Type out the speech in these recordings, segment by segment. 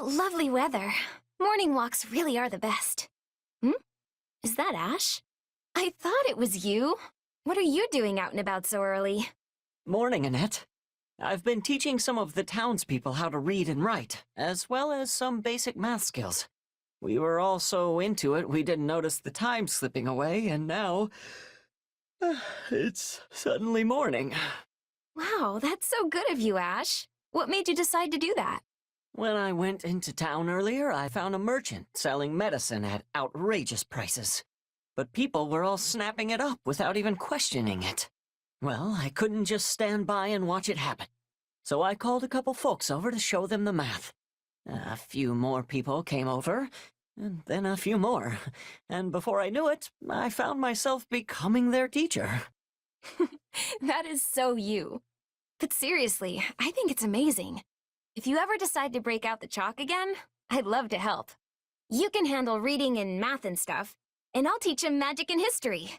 What lovely weather. Morning walks really are the best. Hmm? Is that Ash? I thought it was you. What are you doing out and about so early? Morning, Annette. I've been teaching some of the townspeople how to read and write, as well as some basic math skills. We were all so into it we didn't notice the time slipping away, and now... it's suddenly morning. Wow, that's so good of you, Ash. What made you decide to do that? When I went into town earlier, I found a merchant selling medicine at outrageous prices. But people were all snapping it up without even questioning it. Well, I couldn't just stand by and watch it happen. So I called a couple folks over to show them the math. A few more people came over, and then a few more. And before I knew it, I found myself becoming their teacher. That is so you. But seriously, I think it's amazing. If you ever decide to break out the chalk again, I'd love to help. You can handle reading and math and stuff, and I'll teach him magic and history.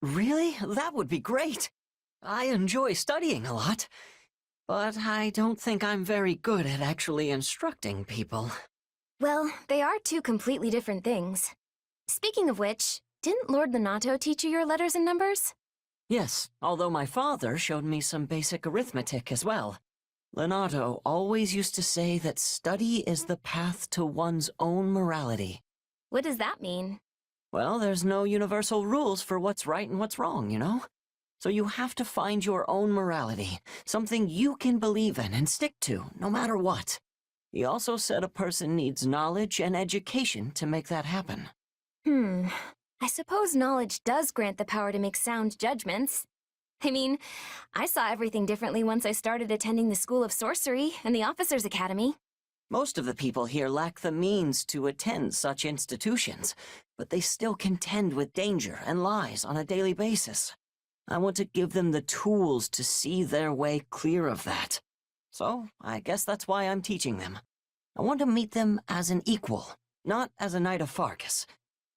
Really? That would be great. I enjoy studying a lot, but I don't think I'm very good at actually instructing people. Well, they are two completely different things. Speaking of which, didn't Lord Lenato teach you your letters and numbers? Yes, although my father showed me some basic arithmetic as well. Lenato always used to say that study is the path to one's own morality. What does that mean? Well, there's no universal rules for what's right and what's wrong, you know? So you have to find your own morality, something you can believe in and stick to, no matter what. He also said a person needs knowledge and education to make that happen. I suppose knowledge does grant the power to make sound judgments. I mean, I saw everything differently once I started attending the School of Sorcery and the Officers' Academy. Most of the people here lack the means to attend such institutions, but they still contend with danger and lies on a daily basis. I want to give them the tools to see their way clear of that. So, I guess that's why I'm teaching them. I want to meet them as an equal, not as a Knight of Fargus,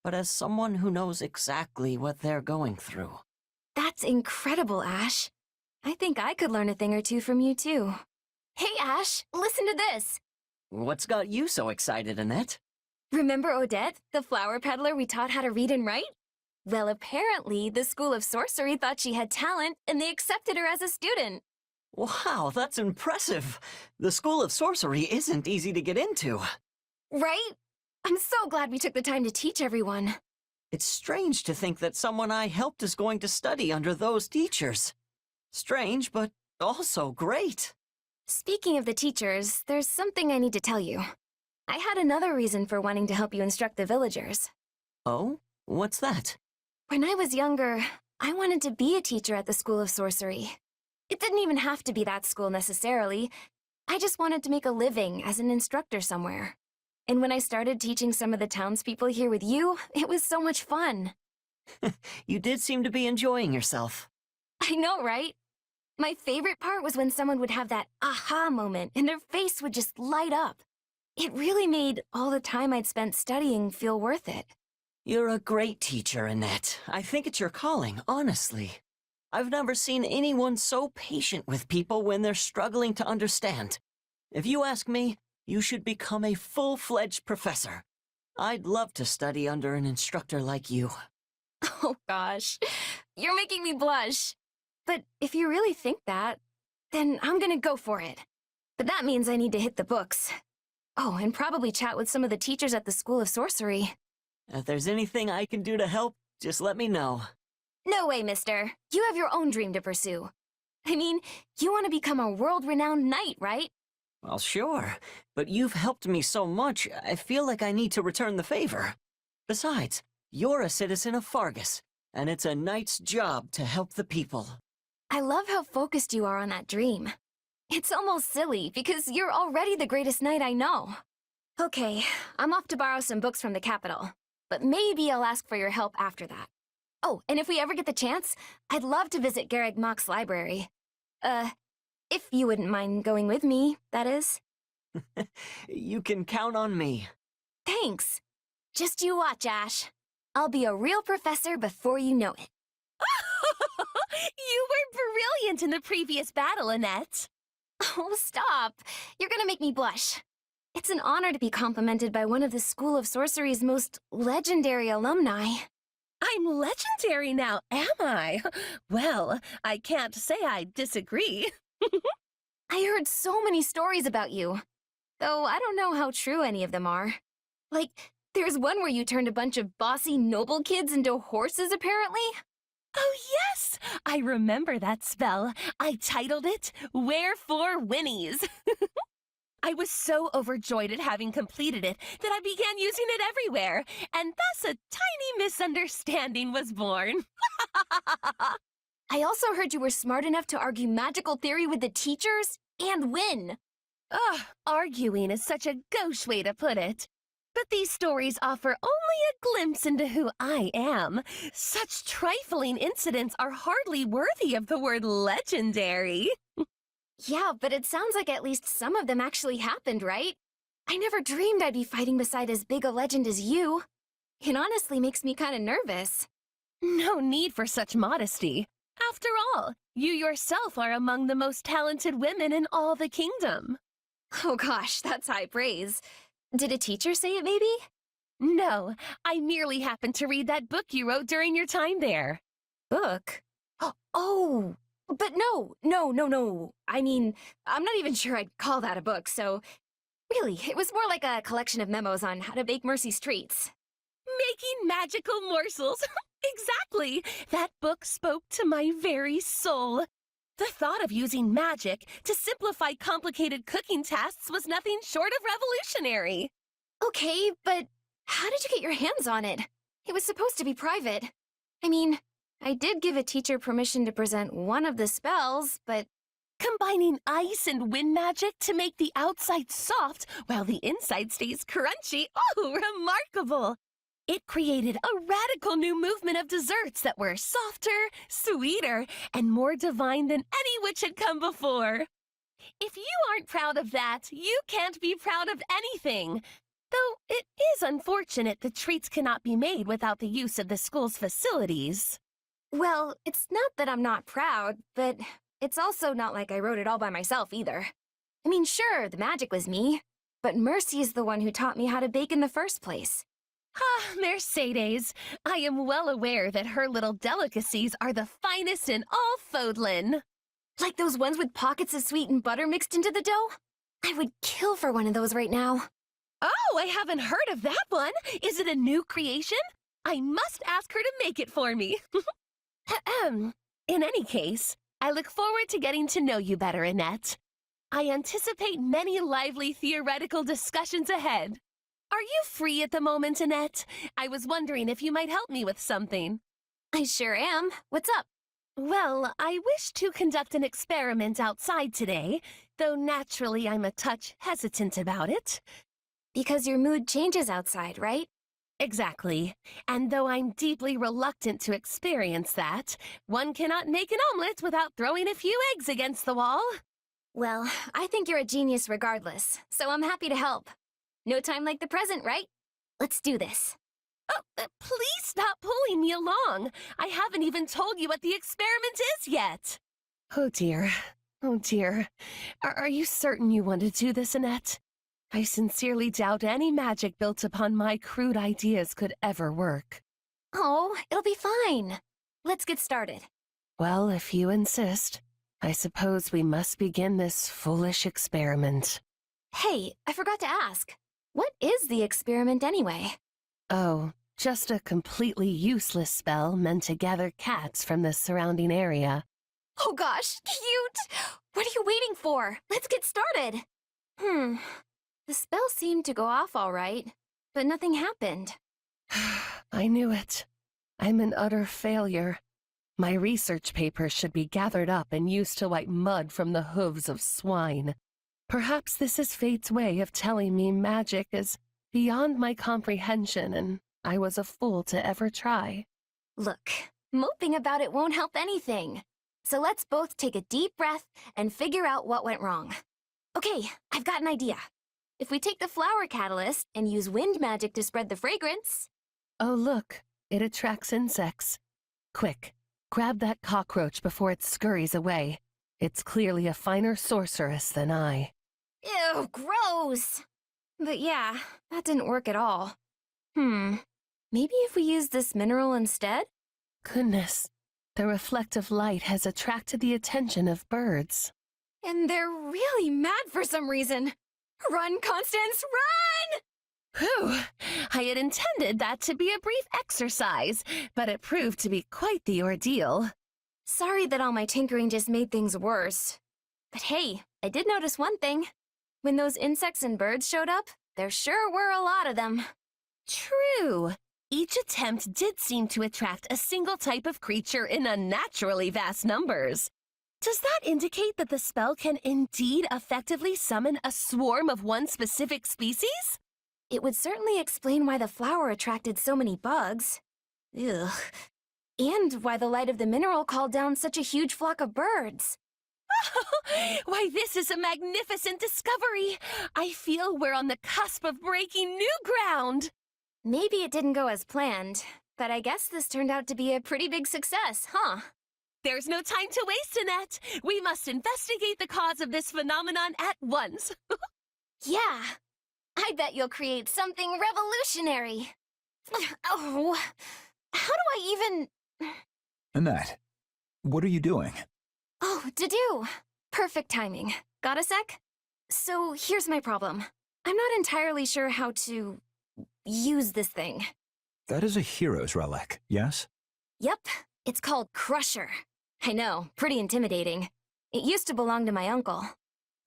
but as someone who knows exactly what they're going through. That's incredible, Ash. I think I could learn a thing or two from you, too. Hey, Ash, listen to this. What's got you so excited, Annette? Remember Odette, the flower peddler we taught how to read and write? Well, apparently, the School of Sorcery thought she had talent, and they accepted her as a student. Wow, that's impressive. The School of Sorcery isn't easy to get into. Right? I'm so glad we took the time to teach everyone. It's strange to think that someone I helped is going to study under those teachers. Strange, but also great. Speaking of the teachers, there's something I need to tell you. I had another reason for wanting to help you instruct the villagers. Oh? What's that? When I was younger, I wanted to be a teacher at the School of Sorcery. It didn't even have to be that school necessarily. I just wanted to make a living as an instructor somewhere. And when I started teaching some of the townspeople here with you, it was so much fun. You did seem to be enjoying yourself. I know, right? My favorite part was when someone would have that aha moment and their face would just light up. It really made all the time I'd spent studying feel worth it. You're a great teacher, Annette. I think it's your calling, honestly. I've never seen anyone so patient with people when they're struggling to understand. If you ask me, you should become a full-fledged professor. I'd love to study under an instructor like you. Oh gosh, you're making me blush. But if you really think that, then I'm gonna go for it. But that means I need to hit the books. Oh, and probably chat with some of the teachers at the School of Sorcery. If there's anything I can do to help, just let me know. No way, mister. You have your own dream to pursue. I mean, you want to become a world-renowned knight, right? Well, sure, but you've helped me so much, I feel like I need to return the favor. Besides, you're a citizen of Fargus, and it's a knight's job to help the people. I love how focused you are on that dream. It's almost silly, because you're already the greatest knight I know. Okay, I'm off to borrow some books from the capital, but maybe I'll ask for your help after that. Oh, and if we ever get the chance, I'd love to visit Garreg Mach's library. If you wouldn't mind going with me, that is. You can count on me. Thanks. Just you watch, Ash. I'll be a real professor before you know it. You were brilliant in the previous battle, Annette. Oh, stop. You're gonna make me blush. It's an honor to be complimented by one of the School of Sorcery's most legendary alumni. I'm legendary now, am I? Well, I can't say I disagree. I heard so many stories about you, though I don't know how true any of them are. Like, there's one where you turned a bunch of bossy noble kids into horses, apparently? Oh, yes! I remember that spell. I titled it, Wherefore Winnies. I was so overjoyed at having completed it that I began using it everywhere, and thus a tiny misunderstanding was born. I also heard you were smart enough to argue magical theory with the teachers and win. Ugh, arguing is such a gauche way to put it. But these stories offer only a glimpse into who I am. Such trifling incidents are hardly worthy of the word legendary. Yeah, but it sounds like at least some of them actually happened, right? I never dreamed I'd be fighting beside as big a legend as you. It honestly makes me kind of nervous. No need for such modesty. After all, you yourself are among the most talented women in all the kingdom. Oh gosh, that's high praise. Did a teacher say it, maybe? No, I merely happened to read that book you wrote during your time there. Book? Oh, but no. I mean, I'm not even sure I'd call that a book, so... Really, it was more like a collection of memos on how to bake Mercy's treats. Making magical morsels. Exactly. That book spoke to my very soul. The thought of using magic to simplify complicated cooking tasks was nothing short of revolutionary. Okay, but how did you get your hands on it? It was supposed to be private. I mean, I did give a teacher permission to present one of the spells, but... Combining ice and wind magic to make the outside soft while the inside stays crunchy. Oh, remarkable! It created a radical new movement of desserts that were softer, sweeter, and more divine than any which had come before. If you aren't proud of that, you can't be proud of anything. Though it is unfortunate the treats cannot be made without the use of the school's facilities. Well, it's not that I'm not proud, but it's also not like I wrote it all by myself either. I mean, sure, the magic was me, but Mercy is the one who taught me how to bake in the first place. Ah, Mercedes, I am well aware that her little delicacies are the finest in all Fodlan. Like those ones with pockets of sweetened butter mixed into the dough? I would kill for one of those right now. Oh, I haven't heard of that one. Is it a new creation? I must ask her to make it for me. Ahem. In any case, I look forward to getting to know you better, Annette. I anticipate many lively theoretical discussions ahead. Are you free at the moment, Annette? I was wondering if you might help me with something. I sure am. What's up? Well, I wish to conduct an experiment outside today, though naturally I'm a touch hesitant about it. Because your mood changes outside, right? Exactly. And though I'm deeply reluctant to experience that, one cannot make an omelet without throwing a few eggs against the wall. Well, I think you're a genius regardless, so I'm happy to help. No time like the present, right? Let's do this. Oh, please stop pulling me along. I haven't even told you what the experiment is yet. Oh dear. Oh dear. Are you certain you want to do this, Annette? I sincerely doubt any magic built upon my crude ideas could ever work. Oh, it'll be fine. Let's get started. Well, if you insist, I suppose we must begin this foolish experiment. Hey, I forgot to ask. What is the experiment anyway? Oh, just a completely useless spell meant to gather cats from the surrounding area. Oh gosh, cute! What are you waiting for? Let's get started! The spell seemed to go off all right, but nothing happened. I knew it. I'm an utter failure. My research papers should be gathered up and used to wipe mud from the hooves of swine. Perhaps this is fate's way of telling me magic is beyond my comprehension and I was a fool to ever try. Look, moping about it won't help anything. So let's both take a deep breath and figure out what went wrong. Okay, I've got an idea. If we take the flower catalyst and use wind magic to spread the fragrance... Oh, look, it attracts insects. Quick, grab that cockroach before it scurries away. It's clearly a finer sorceress than I. Ew, gross! But yeah, that didn't work at all. Maybe if we use this mineral instead? Goodness, the reflective light has attracted the attention of birds. And they're really mad for some reason. Run, Constance, run! Whew, I had intended that to be a brief exercise, but it proved to be quite the ordeal. Sorry that all my tinkering just made things worse. But hey, I did notice one thing. When those insects and birds showed up, there sure were a lot of them. True. Each attempt did seem to attract a single type of creature in unnaturally vast numbers. Does that indicate that the spell can indeed effectively summon a swarm of one specific species? It would certainly explain why the flower attracted so many bugs. Ugh. And why the light of the mineral called down such a huge flock of birds. Why, this is a magnificent discovery! I feel we're on the cusp of breaking new ground! Maybe it didn't go as planned, but I guess this turned out to be a pretty big success, huh? There's no time to waste, Annette. We must investigate the cause of this phenomenon at once. Yeah. I bet you'll create something revolutionary. Oh, how do I even... Annette, what are you doing? Oh, to-do. Perfect timing. Got a sec? So here's my problem. I'm not entirely sure how to... use this thing. That is a hero's relic, yes? Yep, it's called Crusher. I know, pretty intimidating. It used to belong to my uncle.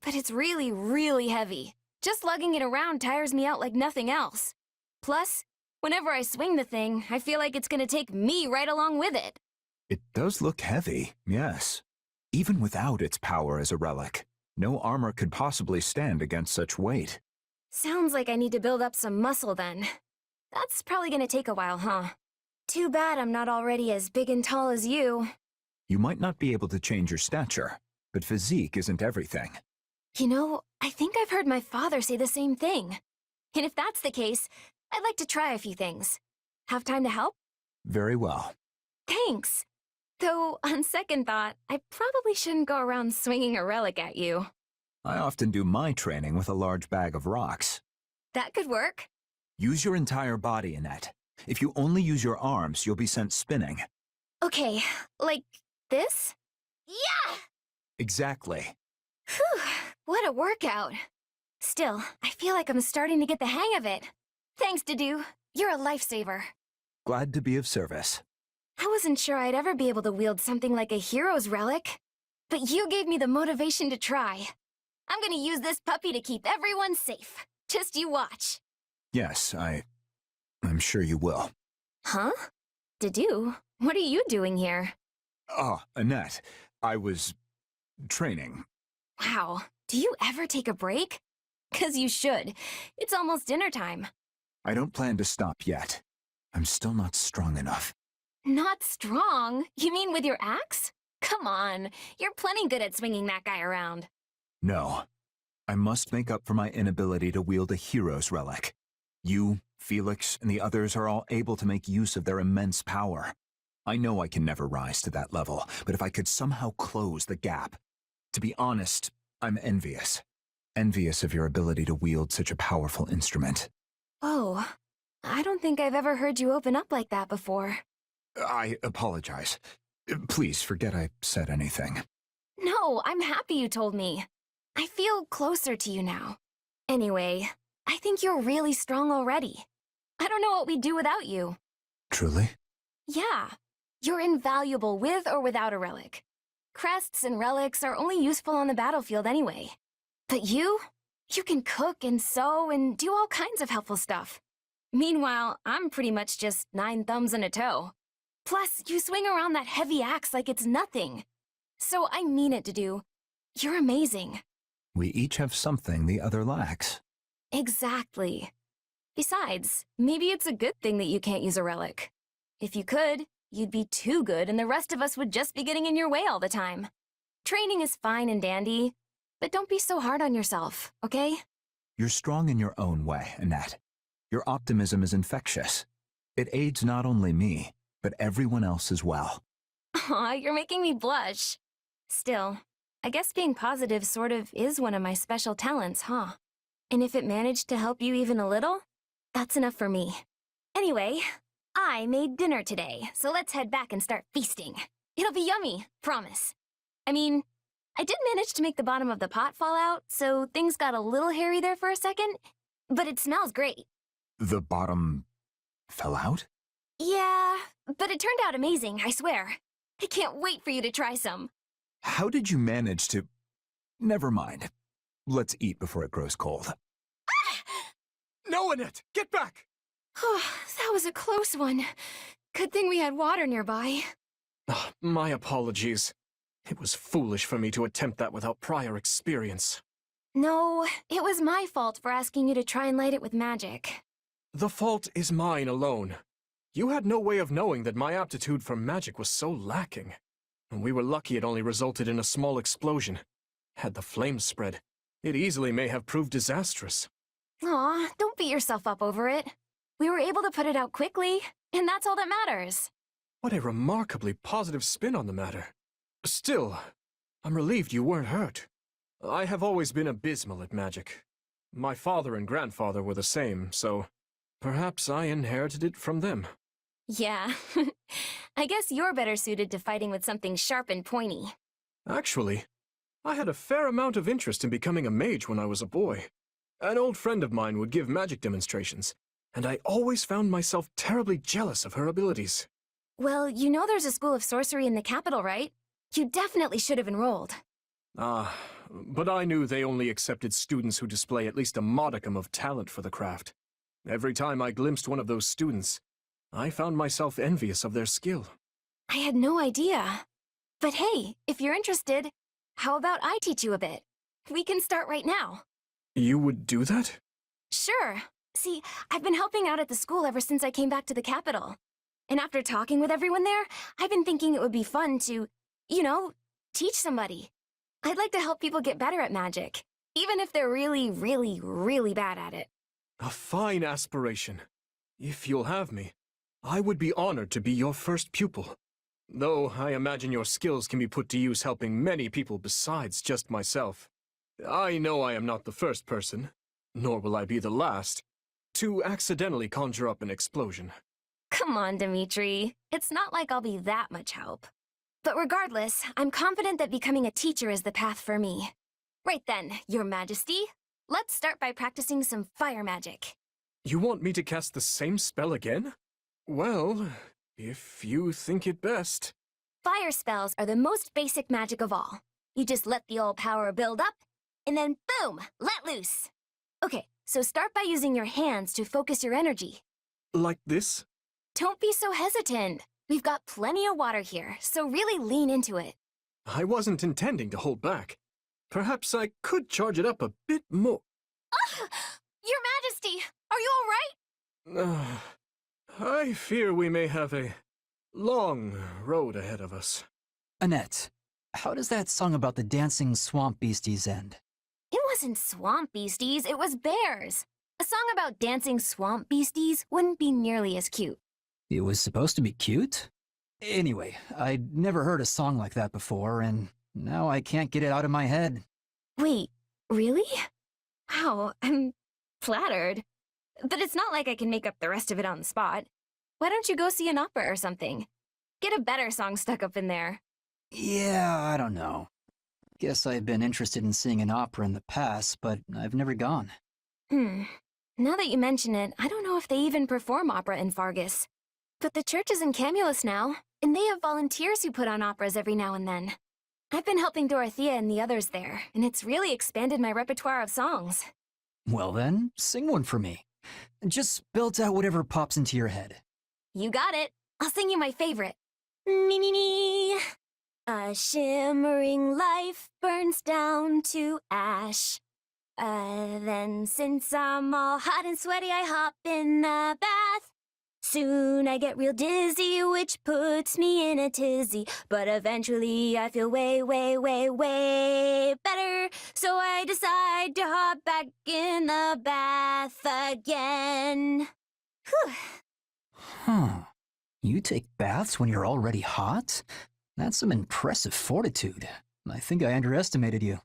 But it's really, really heavy. Just lugging it around tires me out like nothing else. Plus, whenever I swing the thing, I feel like it's gonna take me right along with it. It does look heavy, yes. Even without its power as a relic, no armor could possibly stand against such weight. Sounds like I need to build up some muscle then. That's probably gonna take a while, huh? Too bad I'm not already as big and tall as you. You might not be able to change your stature, but physique isn't everything. You know, I think I've heard my father say the same thing. And if that's the case, I'd like to try a few things. Have time to help? Very well. Thanks. Though, on second thought, I probably shouldn't go around swinging a relic at you. I often do my training with a large bag of rocks. That could work. Use your entire body, Annette. If you only use your arms, you'll be sent spinning. Okay, like this? Yeah! Exactly. Whew, what a workout. Still, I feel like I'm starting to get the hang of it. Thanks, Dudu. You're a lifesaver. Glad to be of service. I wasn't sure I'd ever be able to wield something like a hero's relic. But you gave me the motivation to try. I'm gonna use this puppy to keep everyone safe. Just you watch. Yes, I'm sure you will. Huh? Dudu, what are you doing here? Ah, Annette, I was training. Wow, do you ever take a break? 'Cause you should. It's almost dinner time. I don't plan to stop yet. I'm still not strong enough. Not strong? You mean with your axe? Come on, you're plenty good at swinging that guy around. No. I must make up for my inability to wield a hero's relic. You, Felix, and the others are all able to make use of their immense power. I know I can never rise to that level, but if I could somehow close the gap. To be honest, I'm envious. Envious of your ability to wield such a powerful instrument. Oh, I don't think I've ever heard you open up like that before. I apologize. Please forget I said anything. No, I'm happy you told me. I feel closer to you now. Anyway, I think you're really strong already. I don't know what we'd do without you. Truly? Yeah, you're invaluable with or without a relic. Crests and relics are only useful on the battlefield anyway. But you can cook and sew and do all kinds of helpful stuff. Meanwhile, I'm pretty much just 9 thumbs and a toe. Plus, you swing around that heavy axe like it's nothing. So I mean it, Dudu. You're amazing. We each have something the other lacks. Exactly. Besides, maybe it's a good thing that you can't use a relic. If you could, you'd be too good and the rest of us would just be getting in your way all the time. Training is fine and dandy, but don't be so hard on yourself, okay? You're strong in your own way, Annette. Your optimism is infectious. It aids not only me, but everyone else as well. Aw, you're making me blush. Still, I guess being positive sort of is one of my special talents, huh? And if it managed to help you even a little, that's enough for me. Anyway, I made dinner today, so let's head back and start feasting. It'll be yummy, promise. I mean, I did manage to make the bottom of the pot fall out, so things got a little hairy there for a second, but it smells great. The bottom fell out? Yeah, but it turned out amazing, I swear. I can't wait for you to try some. How did you manage to... Never mind. Let's eat before it grows cold. No, Annette! Get back! That was a close one. Good thing we had water nearby. My apologies. It was foolish for me to attempt that without prior experience. No, it was my fault for asking you to try and light it with magic. The fault is mine alone. You had no way of knowing that my aptitude for magic was so lacking. And we were lucky it only resulted in a small explosion. Had the flames spread, it easily may have proved disastrous. Aw, don't beat yourself up over it. We were able to put it out quickly, and that's all that matters. What a remarkably positive spin on the matter. Still, I'm relieved you weren't hurt. I have always been abysmal at magic. My father and grandfather were the same, so perhaps I inherited it from them. Yeah, I guess you're better suited to fighting with something sharp and pointy. Actually, I had a fair amount of interest in becoming a mage when I was a boy. An old friend of mine would give magic demonstrations, and I always found myself terribly jealous of her abilities. Well, you know there's a school of sorcery in the capital, right? You definitely should have enrolled. But I knew they only accepted students who display at least a modicum of talent for the craft. Every time I glimpsed one of those students, I found myself envious of their skill. I had no idea. But hey, if you're interested, how about I teach you a bit? We can start right now. You would do that? Sure. See, I've been helping out at the school ever since I came back to the capital. And after talking with everyone there, I've been thinking it would be fun to, teach somebody. I'd like to help people get better at magic, even if they're really, really, really bad at it. A fine aspiration. If you'll have me, I would be honored to be your first pupil. Though I imagine your skills can be put to use helping many people besides just myself. I know I am not the first person, nor will I be the last, to accidentally conjure up an explosion. Come on, Dimitri. It's not like I'll be that much help. But regardless, I'm confident that becoming a teacher is the path for me. Right then, Your Majesty, let's start by practicing some fire magic. You want me to cast the same spell again? Well, if you think it best. Fire spells are the most basic magic of all. You just let the old power build up, and then boom, let loose. Okay, so start by using your hands to focus your energy. Like this? Don't be so hesitant. We've got plenty of water here, so really lean into it. I wasn't intending to hold back. Perhaps I could charge it up a bit more. Your Majesty, are you all right? I fear we may have a long road ahead of us. Annette, how does that song about the dancing swamp beasties end? It wasn't swamp beasties, it was bears. A song about dancing swamp beasties wouldn't be nearly as cute. It was supposed to be cute? Anyway, I'd never heard a song like that before, and now I can't get it out of my head. Wait, really? Wow, I'm flattered. But it's not like I can make up the rest of it on the spot. Why don't you go see an opera or something? Get a better song stuck up in there. Yeah, I don't know. Guess I've been interested in seeing an opera in the past, but I've never gone. Now that you mention it, I don't know if they even perform opera in Fargus. But the church is in Camulus now, and they have volunteers who put on operas every now and then. I've been helping Dorothea and the others there, and it's really expanded my repertoire of songs. Well then, sing one for me. Just belt out whatever pops into your head. You got it. I'll sing you my favorite. Me, me, me. A shimmering life burns down to ash. Then since I'm all hot and sweaty, I hop in the bath. Soon I get real dizzy, which puts me in a tizzy. But eventually I feel way, way, way, way better. So I decide to hop back in the bath again. Whew. Huh. You take baths when you're already hot? That's some impressive fortitude. I think I underestimated you.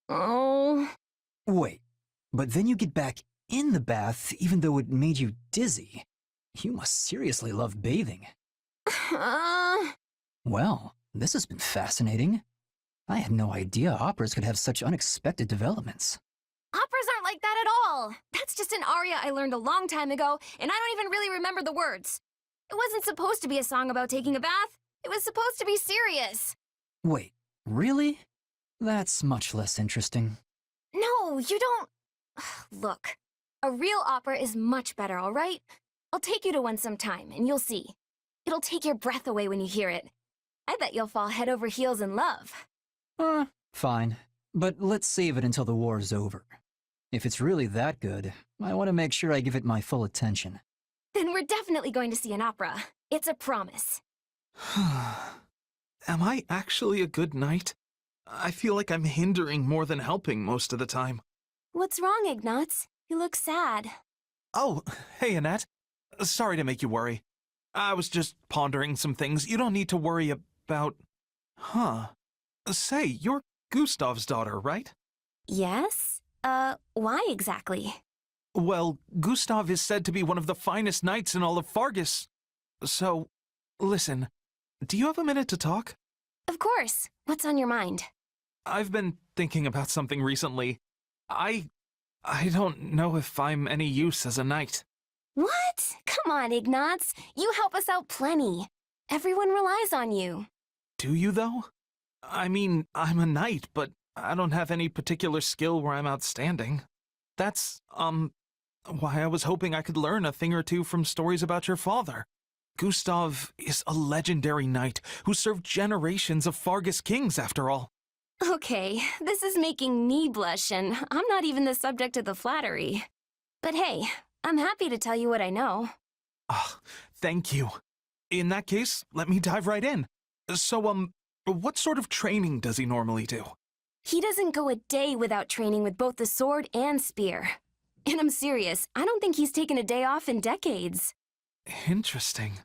Oh. Wait, But then you get back in the bath even though it made you dizzy. You must seriously love bathing. Well, this has been fascinating. I had no idea operas could have such unexpected developments. Operas aren't like that at all. That's just an aria I learned a long time ago, and I don't even really remember the words. It wasn't supposed to be a song about taking a bath. It was supposed to be serious. Wait, really? That's much less interesting. No, you don't... Look, a real opera is much better, all right? I'll take you to one sometime, and you'll see. It'll take your breath away when you hear it. I bet you'll fall head over heels in love. Fine. But let's save it until the war's over. If it's really that good, I want to make sure I give it my full attention. Then we're definitely going to see an opera. It's a promise. Am I actually a good knight? I feel like I'm hindering more than helping most of the time. What's wrong, Ignatz? You look sad. Oh, hey, Annette. Sorry to make you worry. I was just pondering some things. You don't need to worry about... Huh. Say, you're Gustav's daughter, right? Yes? Why exactly? Well, Gustav is said to be one of the finest knights in all of Fargus. So, listen, do you have a minute to talk? Of course. What's on your mind? I've been thinking about something recently. I don't know if I'm any use as a knight. What? Come on, Ignatz. You help us out plenty. Everyone relies on you. Do you, though? I mean, I'm a knight, but I don't have any particular skill where I'm outstanding. That's, why I was hoping I could learn a thing or two from stories about your father. Gustav is a legendary knight who served generations of Fargus kings, after all. Okay, this is making me blush, and I'm not even the subject of the flattery. But hey, I'm happy to tell you what I know. Ah, thank you. In that case, let me dive right in. So, what sort of training does he normally do? He doesn't go a day without training with both the sword and spear. And I'm serious, I don't think he's taken a day off in decades. Interesting.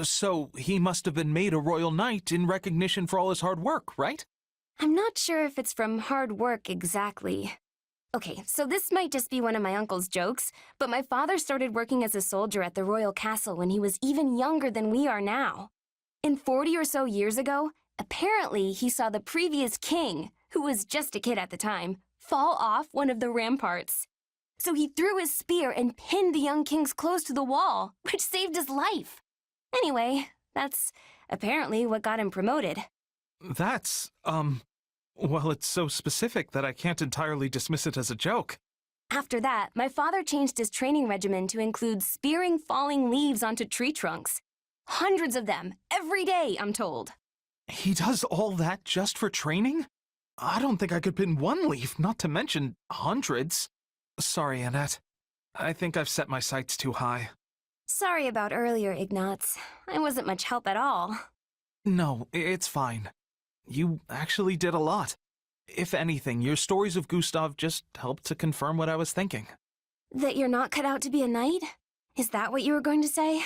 So, he must have been made a royal knight in recognition for all his hard work, right? I'm not sure if it's from hard work exactly. Okay, so this might just be one of my uncle's jokes, but my father started working as a soldier at the royal castle when he was even younger than we are now. And 40 or so years ago, apparently he saw the previous king, who was just a kid at the time, fall off one of the ramparts. So he threw his spear and pinned the young king's clothes to the wall, which saved his life. Anyway, that's apparently what got him promoted. That's, well, it's so specific that I can't entirely dismiss it as a joke. After that, my father changed his training regimen to include spearing falling leaves onto tree trunks. Hundreds of them, every day, I'm told. He does all that just for training? I don't think I could pin one leaf, not to mention hundreds. Sorry, Annette. I think I've set my sights too high. Sorry about earlier, Ignatz. I wasn't much help at all. No, it's fine. You actually did a lot. If anything, your stories of Gustav just helped to confirm what I was thinking. That you're not cut out to be a knight? Is that what you were going to say?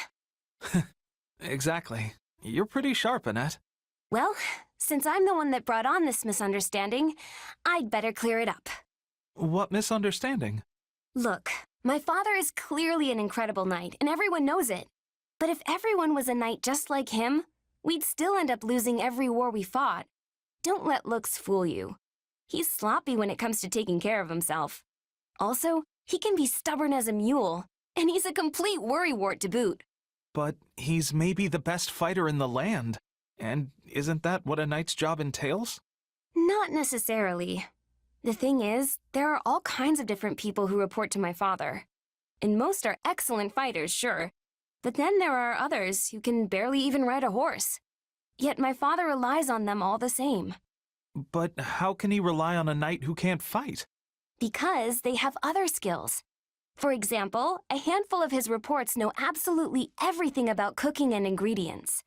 Exactly. You're pretty sharp, Annette. Well, since I'm the one that brought on this misunderstanding, I'd better clear it up. What misunderstanding? Look, my father is clearly an incredible knight, and everyone knows it. But if everyone was a knight just like him, we'd still end up losing every war we fought. Don't let looks fool you. He's sloppy when it comes to taking care of himself. Also, he can be stubborn as a mule, and he's a complete worrywart to boot. But he's maybe the best fighter in the land. And isn't that what a knight's job entails? Not necessarily. The thing is, there are all kinds of different people who report to my father. And most are excellent fighters, sure. But then there are others who can barely even ride a horse. Yet my father relies on them all the same. But how can he rely on a knight who can't fight? Because they have other skills. For example, a handful of his reports know absolutely everything about cooking and ingredients.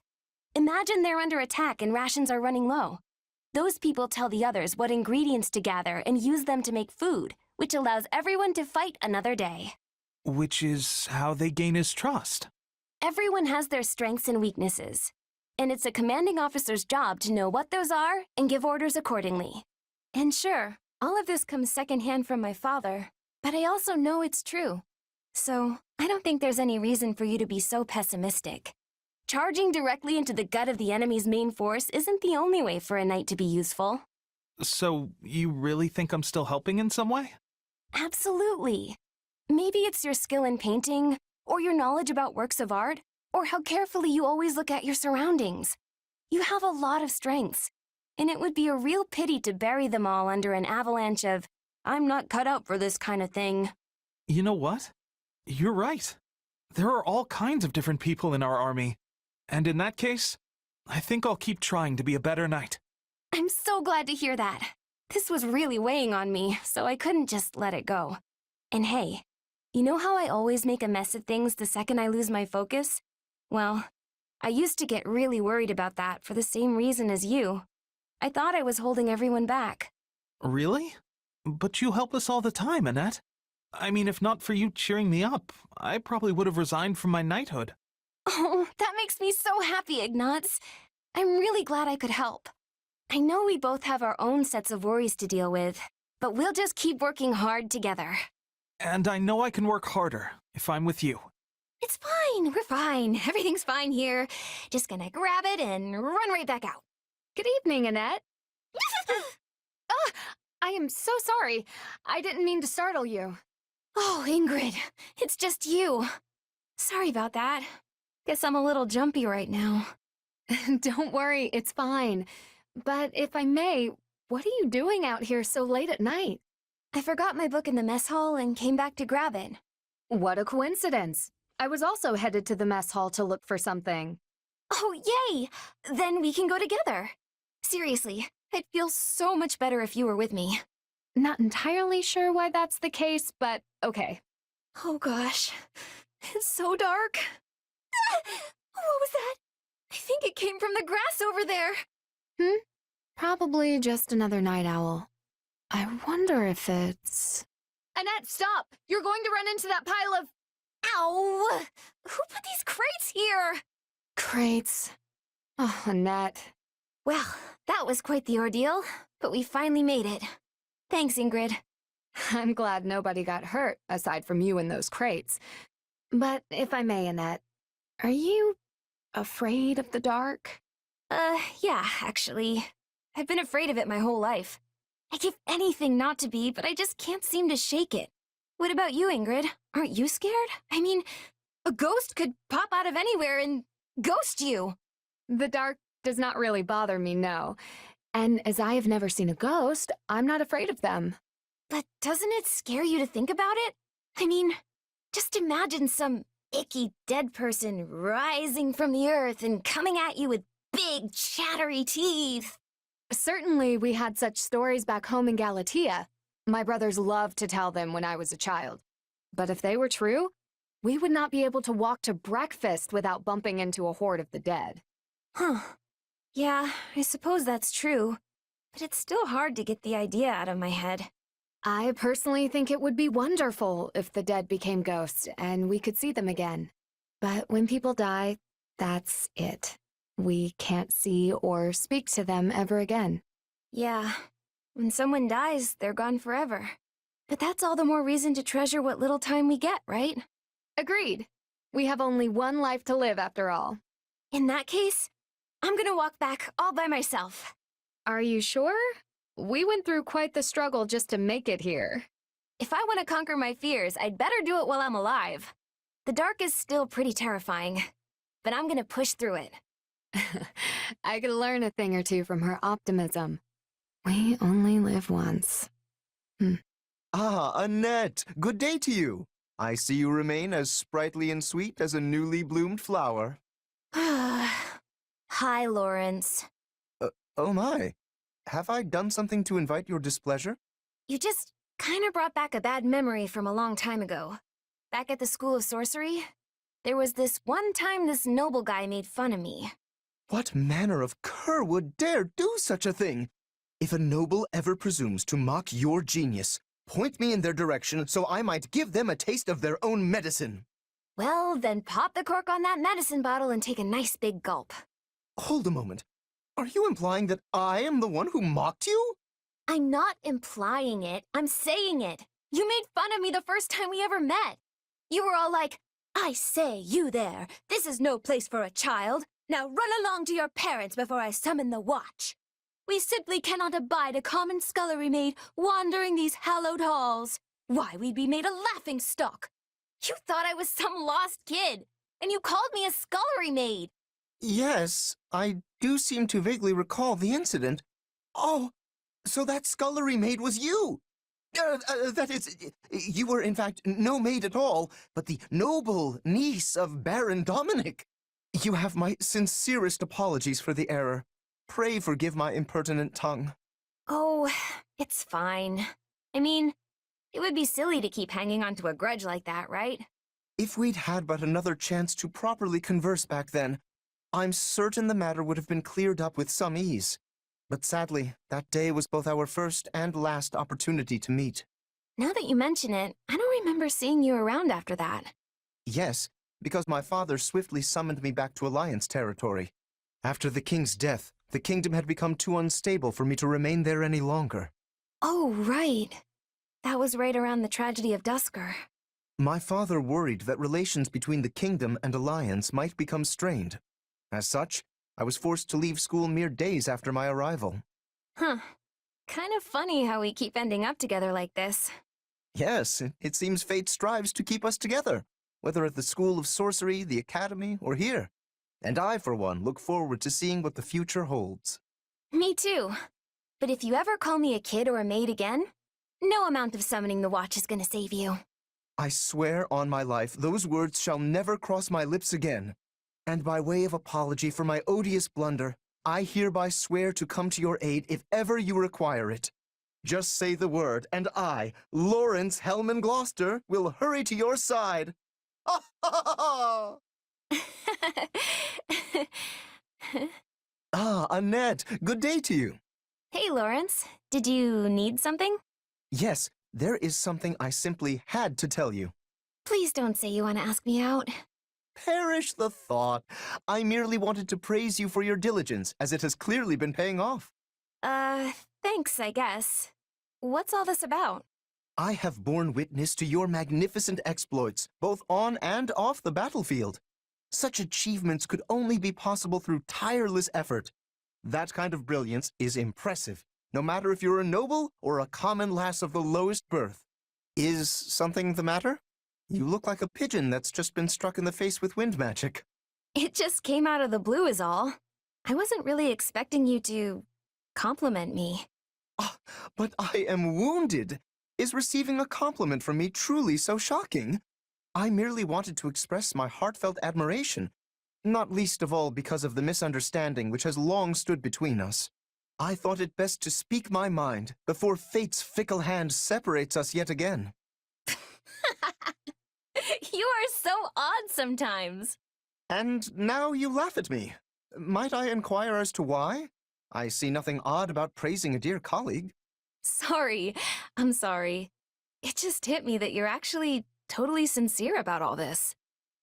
Imagine they're under attack and rations are running low. Those people tell the others what ingredients to gather and use them to make food, which allows everyone to fight another day. Which is how they gain his trust. Everyone has their strengths and weaknesses, and it's a commanding officer's job to know what those are and give orders accordingly. And sure, all of this comes secondhand from my father, but I also know it's true. So, I don't think there's any reason for you to be so pessimistic. Charging directly into the gut of the enemy's main force isn't the only way for a knight to be useful. So, you really think I'm still helping in some way? Absolutely. Maybe it's your skill in painting, or your knowledge about works of art, or how carefully you always look at your surroundings. You have a lot of strengths, and it would be a real pity to bury them all under an avalanche of, "I'm not cut out for this kind of thing." You know what? You're right. There are all kinds of different people in our army. And in that case, I think I'll keep trying to be a better knight. I'm so glad to hear that. This was really weighing on me, so I couldn't just let it go. And hey, you know how I always make a mess of things the second I lose my focus? Well, I used to get really worried about that for the same reason as you. I thought I was holding everyone back. Really? But you help us all the time, Annette. I mean, if not for you cheering me up, I probably would have resigned from my knighthood. Oh, that makes me so happy, Ignatz. I'm really glad I could help. I know we both have our own sets of worries to deal with, but we'll just keep working hard together. And I know I can work harder if I'm with you. It's fine, we're fine. Everything's fine here. Just gonna grab it and run right back out. Good evening, Annette. I am so sorry. I didn't mean to startle you. Oh, Ingrid, it's just you. Sorry about that. Guess I'm a little jumpy right now. Don't worry, it's fine. But if I may, what are you doing out here so late at night? I forgot my book in the mess hall and came back to grab it. What a coincidence. I was also headed to the mess hall to look for something. Oh, yay! Then we can go together. Seriously, I'd feel so much better if you were with me. Not entirely sure why that's the case, but okay. Oh gosh, it's so dark. What was that? I think it came from the grass over there. Probably just another night owl. I wonder if it's... Annette, stop! You're going to run into that pile of... Ow! Who put these crates here? crates. Oh, Annette. Well, that was quite the ordeal, but we finally made it. Thanks, Ingrid. I'm glad nobody got hurt, aside from you and those crates. But if I may, Annette, are you afraid of the dark? Yeah, actually. I've been afraid of it my whole life. I give anything not to be, but I just can't seem to shake it. What about you, Ingrid? Aren't you scared? I mean, a ghost could pop out of anywhere and ghost you. The dark does not really bother me, no. And as I have never seen a ghost, I'm not afraid of them. But doesn't it scare you to think about it? I mean, just imagine some icky dead person rising from the earth and coming at you with big, chattery teeth. Certainly, we had such stories back home in Galatea. My brothers loved to tell them when I was a child. But if they were true, we would not be able to walk to breakfast without bumping into a horde of the dead. Huh. Yeah, I suppose that's true. But it's still hard to get the idea out of my head. I personally think it would be wonderful if the dead became ghosts and we could see them again. But when people die, that's it. We can't see or speak to them ever again. Yeah, when someone dies, they're gone forever. But that's all the more reason to treasure what little time we get, right? Agreed. We have only one life to live after all. In that case, I'm gonna walk back all by myself. Are you sure? We went through quite the struggle just to make it here. If I want to conquer my fears, I'd better do it while I'm alive. The dark is still pretty terrifying, but I'm gonna push through it. I could learn a thing or two from her optimism. We only live once. Ah, Annette, good day to you. I see you remain as sprightly and sweet as a newly bloomed flower. Hi, Lawrence. Oh my. Have I done something to invite your displeasure? You just kind of brought back a bad memory from a long time ago. Back at the School of Sorcery, there was this one time this noble guy made fun of me. What manner of cur would dare do such a thing? If a noble ever presumes to mock your genius, point me in their direction so I might give them a taste of their own medicine. Well, then pop the cork on that medicine bottle and take a nice big gulp. Hold a moment. Are you implying that I am the one who mocked you? I'm not implying it, I'm saying it. You made fun of me the first time we ever met. You were all like, I say, you there, this is no place for a child. Now run along to your parents before I summon the watch. We simply cannot abide a common scullery maid wandering these hallowed halls. Why, we'd be made a laughingstock. You thought I was some lost kid, and you called me a scullery maid. Yes, I do seem to vaguely recall the incident. Oh, so that scullery maid was you! That is, you were in fact no maid at all, but the noble niece of Baron Dominic. You have my sincerest apologies for the error. Pray forgive my impertinent tongue. Oh, it's fine. I mean, it would be silly to keep hanging on to a grudge like that, right? If we'd had but another chance to properly converse back then, I'm certain the matter would have been cleared up with some ease. But sadly, that day was both our first and last opportunity to meet. Now that you mention it, I don't remember seeing you around after that. Yes, because my father swiftly summoned me back to Alliance territory. After the king's death, the kingdom had become too unstable for me to remain there any longer. Oh, right. That was right around the tragedy of Dusker. My father worried that relations between the kingdom and Alliance might become strained. As such, I was forced to leave school mere days after my arrival. Huh. Kind of funny how we keep ending up together like this. Yes, it seems fate strives to keep us together, whether at the School of Sorcery, the Academy, or here. And I, for one, look forward to seeing what the future holds. Me too. But if you ever call me a kid or a maid again, no amount of summoning the watch is gonna save you. I swear on my life, those words shall never cross my lips again. And by way of apology for my odious blunder, I hereby swear to come to your aid if ever you require it. Just say the word, and I, Lawrence Hellman Gloucester, will hurry to your side. Ah, Annette, good day to you. Hey, Lawrence. Did you need something? Yes, there is something I simply had to tell you. Please don't say you want to ask me out. Perish the thought. I merely wanted to praise you for your diligence, as it has clearly been paying off. Thanks, I guess. What's all this about? I have borne witness to your magnificent exploits, both on and off the battlefield. Such achievements could only be possible through tireless effort. That kind of brilliance is impressive, no matter if you're a noble or a common lass of the lowest birth. Is something the matter? You look like a pigeon that's just been struck in the face with wind magic. It just came out of the blue is all. I wasn't really expecting you to compliment me. Ah, but I am wounded. Is receiving a compliment from me truly so shocking? I merely wanted to express my heartfelt admiration, not least of all because of the misunderstanding which has long stood between us. I thought it best to speak my mind before fate's fickle hand separates us yet again. You are so odd sometimes. And now you laugh at me. Might I inquire as to why? I see nothing odd about praising a dear colleague. Sorry. I'm sorry. It just hit me that you're actually totally sincere about all this.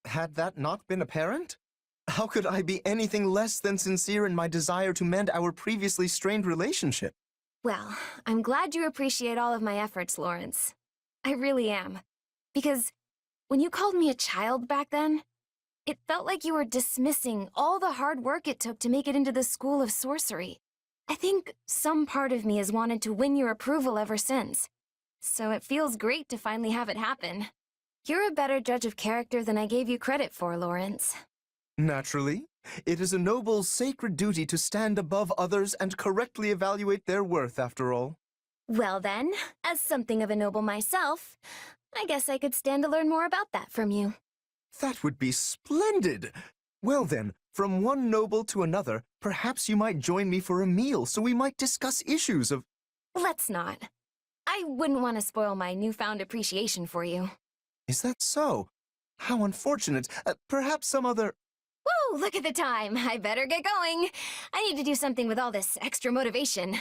Had that not been apparent? How could I be anything less than sincere in my desire to mend our previously strained relationship? Well, I'm glad you appreciate all of my efforts, Lawrence. I really am. Because when you called me a child back then, it felt like you were dismissing all the hard work it took to make it into the School of Sorcery. I think some part of me has wanted to win your approval ever since. So it feels great to finally have it happen. You're a better judge of character than I gave you credit for, Lawrence. Naturally. It is a noble, sacred duty to stand above others and correctly evaluate their worth, after all. Well then, as something of a noble myself, I guess I could stand to learn more about that from you. That would be splendid! Well then, from one noble to another, perhaps you might join me for a meal so we might discuss issues of... Let's not. I wouldn't want to spoil my newfound appreciation for you. Is that so? How unfortunate. Perhaps some other... Whoa, look at the time. I better get going. I need to do something with all this extra motivation.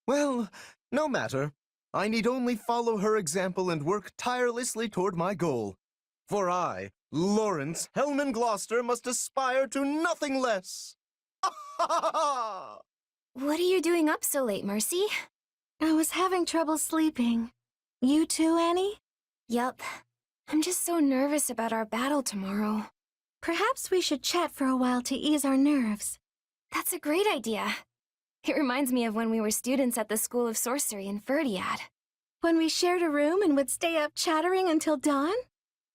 Well, no matter. I need only follow her example and work tirelessly toward my goal. For I, Lawrence Hellman Gloucester, must aspire to nothing less. What are you doing up so late, Mercy? I was having trouble sleeping. You too, Annie? Yup. I'm just so nervous about our battle tomorrow. Perhaps we should chat for a while to ease our nerves. That's a great idea. It reminds me of when we were students at the School of Sorcery in Ferdiad. When we shared a room and would stay up chattering until dawn?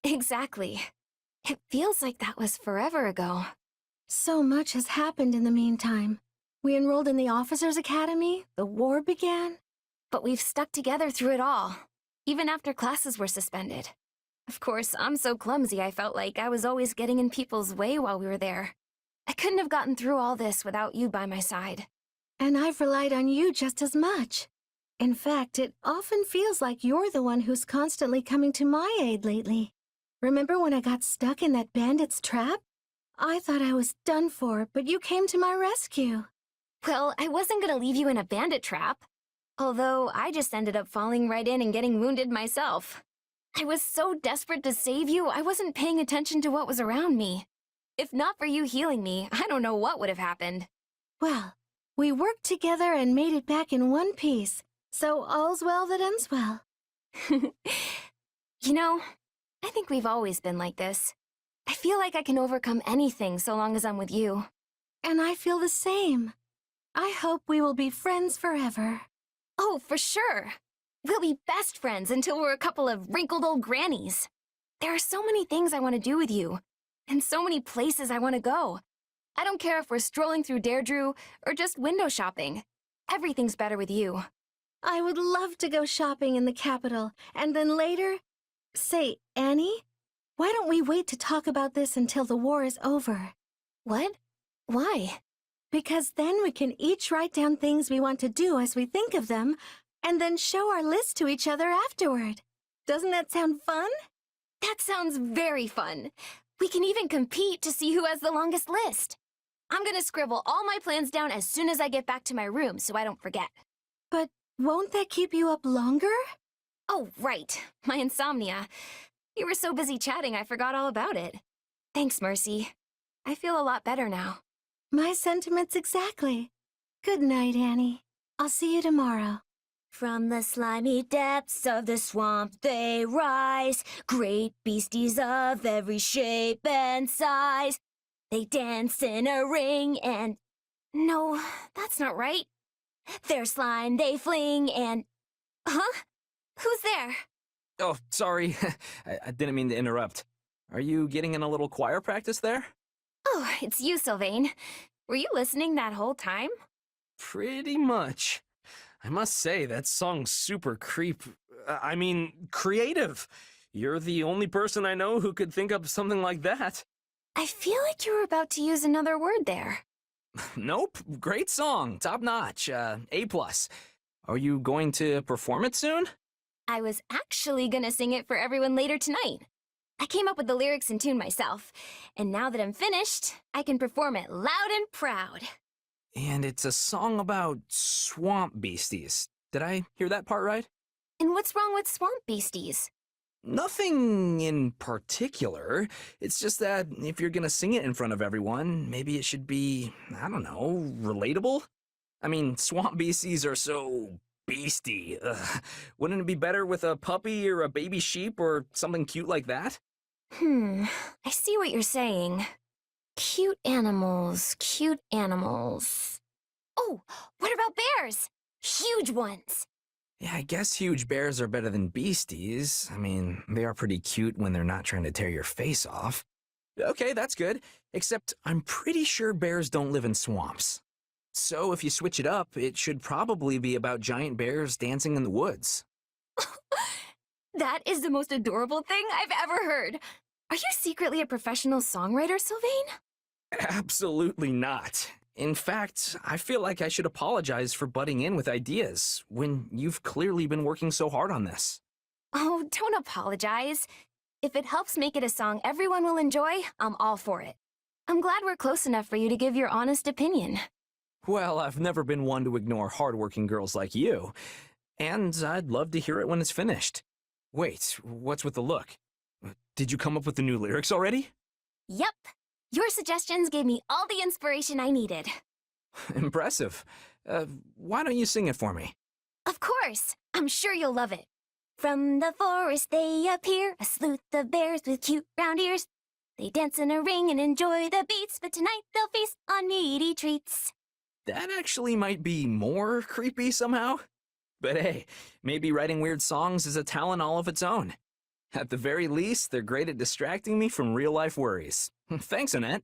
Exactly. It feels like that was forever ago. So much has happened in the meantime. We enrolled in the Officers' Academy, the war began. But we've stuck together through it all, even after classes were suspended. Of course, I'm so clumsy I felt like I was always getting in people's way while we were there. I couldn't have gotten through all this without you by my side. And I've relied on you just as much. In fact, it often feels like you're the one who's constantly coming to my aid lately. Remember when I got stuck in that bandit's trap? I thought I was done for, but you came to my rescue. Well, I wasn't gonna leave you in a bandit trap. Although I just ended up falling right in and getting wounded myself. I was so desperate to save you, I wasn't paying attention to what was around me. If not for you healing me, I don't know what would have happened. Well, we worked together and made it back in one piece, so all's well that ends well. You know, I think we've always been like this. I feel like I can overcome anything so long as I'm with you. And I feel the same. I hope we will be friends forever. Oh, for sure. We'll be best friends until we're a couple of wrinkled old grannies. There are so many things I want to do with you, and so many places I want to go. I don't care if we're strolling through Deirdre or just window shopping. Everything's better with you. I would love to go shopping in the capital, and then later... Say, Annie, why don't we wait to talk about this until the war is over? What? Why? Because then we can each write down things we want to do as we think of them, and then show our list to each other afterward. Doesn't that sound fun? That sounds very fun. We can even compete to see who has the longest list. I'm gonna scribble all my plans down as soon as I get back to my room so I don't forget. But won't that keep you up longer? Oh, right. My insomnia. You were so busy chatting I forgot all about it. Thanks, Mercy. I feel a lot better now. My sentiments exactly. Good night, Annie. I'll see you tomorrow. From the slimy depths of the swamp they rise, great beasties of every shape and size. They dance in a ring and... No, that's not right. Their slime they fling and... Huh? Who's there? Oh, sorry. I didn't mean to interrupt. Are you getting in a little choir practice there? Oh, it's you, Sylvain. Were you listening that whole time? Pretty much. I must say, that song's super creative. You're the only person I know who could think up something like that. I feel like you were about to use another word there. Nope. Great song. Top notch. A+. Are you going to perform it soon? I was actually gonna sing it for everyone later tonight. I came up with the lyrics and tune myself, and now that I'm finished, I can perform it loud and proud. And it's a song about swamp beasties. Did I hear that part right? And what's wrong with swamp beasties? Nothing in particular. It's just that if you're gonna sing it in front of everyone, maybe it should be, I don't know, relatable? I mean, swamp beasties are so beastie. Ugh. Wouldn't it be better with a puppy or a baby sheep or something cute like that? I see what you're saying. Cute animals, cute animals. Oh, what about bears? Huge ones. Yeah, I guess huge bears are better than beasties. I mean, they are pretty cute when they're not trying to tear your face off. Okay, that's good. Except I'm pretty sure bears don't live in swamps. So if you switch it up, it should probably be about giant bears dancing in the woods. That is the most adorable thing I've ever heard. Are you secretly a professional songwriter, Sylvain? Absolutely not. In fact, I feel like I should apologize for butting in with ideas when you've clearly been working so hard on this. Oh, don't apologize. If it helps make it a song everyone will enjoy, I'm all for it. I'm glad we're close enough for you to give your honest opinion. Well, I've never been one to ignore hardworking girls like you, and I'd love to hear it when it's finished. Wait, what's with the look? Did you come up with the new lyrics already? Yep. Your suggestions gave me all the inspiration I needed. Impressive. Why don't you sing it for me? Of course. I'm sure you'll love it. From the forest they appear, a sleuth of bears with cute round ears. They dance in a ring and enjoy the beats, but tonight they'll feast on meaty treats. That actually might be more creepy somehow. But hey, maybe writing weird songs is a talent all of its own. At the very least, they're great at distracting me from real-life worries. Thanks, Annette.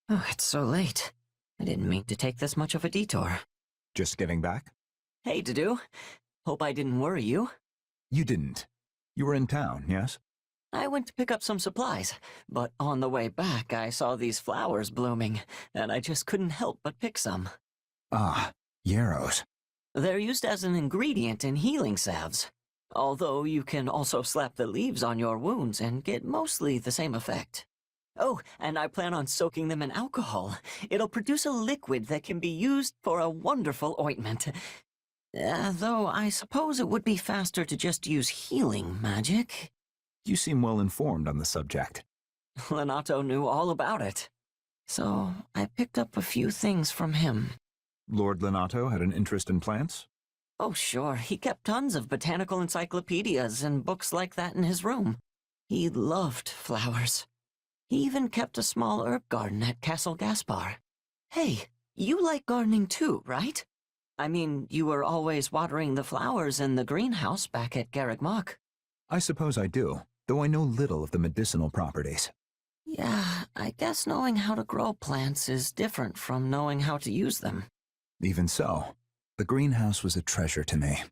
Oh, it's so late. I didn't mean to take this much of a detour. Just getting back? Hey, Dedu. Hope I didn't worry you. You didn't. You were in town, yes? I went to pick up some supplies, but on the way back I saw these flowers blooming, and I just couldn't help but pick some. Ah, yarrows. They're used as an ingredient in healing salves, although you can also slap the leaves on your wounds and get mostly the same effect. Oh, and I plan on soaking them in alcohol. It'll produce a liquid that can be used for a wonderful ointment. Though I suppose it would be faster to just use healing magic. You seem well informed on the subject. Lenato knew all about it. So I picked up a few things from him. Lord Lenato had an interest in plants? Oh, sure. He kept tons of botanical encyclopedias and books like that in his room. He loved flowers. He even kept a small herb garden at Castle Gaspar. Hey, you like gardening too, right? I mean, you were always watering the flowers in the greenhouse back at Garreg Mach. I suppose I do, though I know little of the medicinal properties. Yeah, I guess knowing how to grow plants is different from knowing how to use them. Even so, the greenhouse was a treasure to me.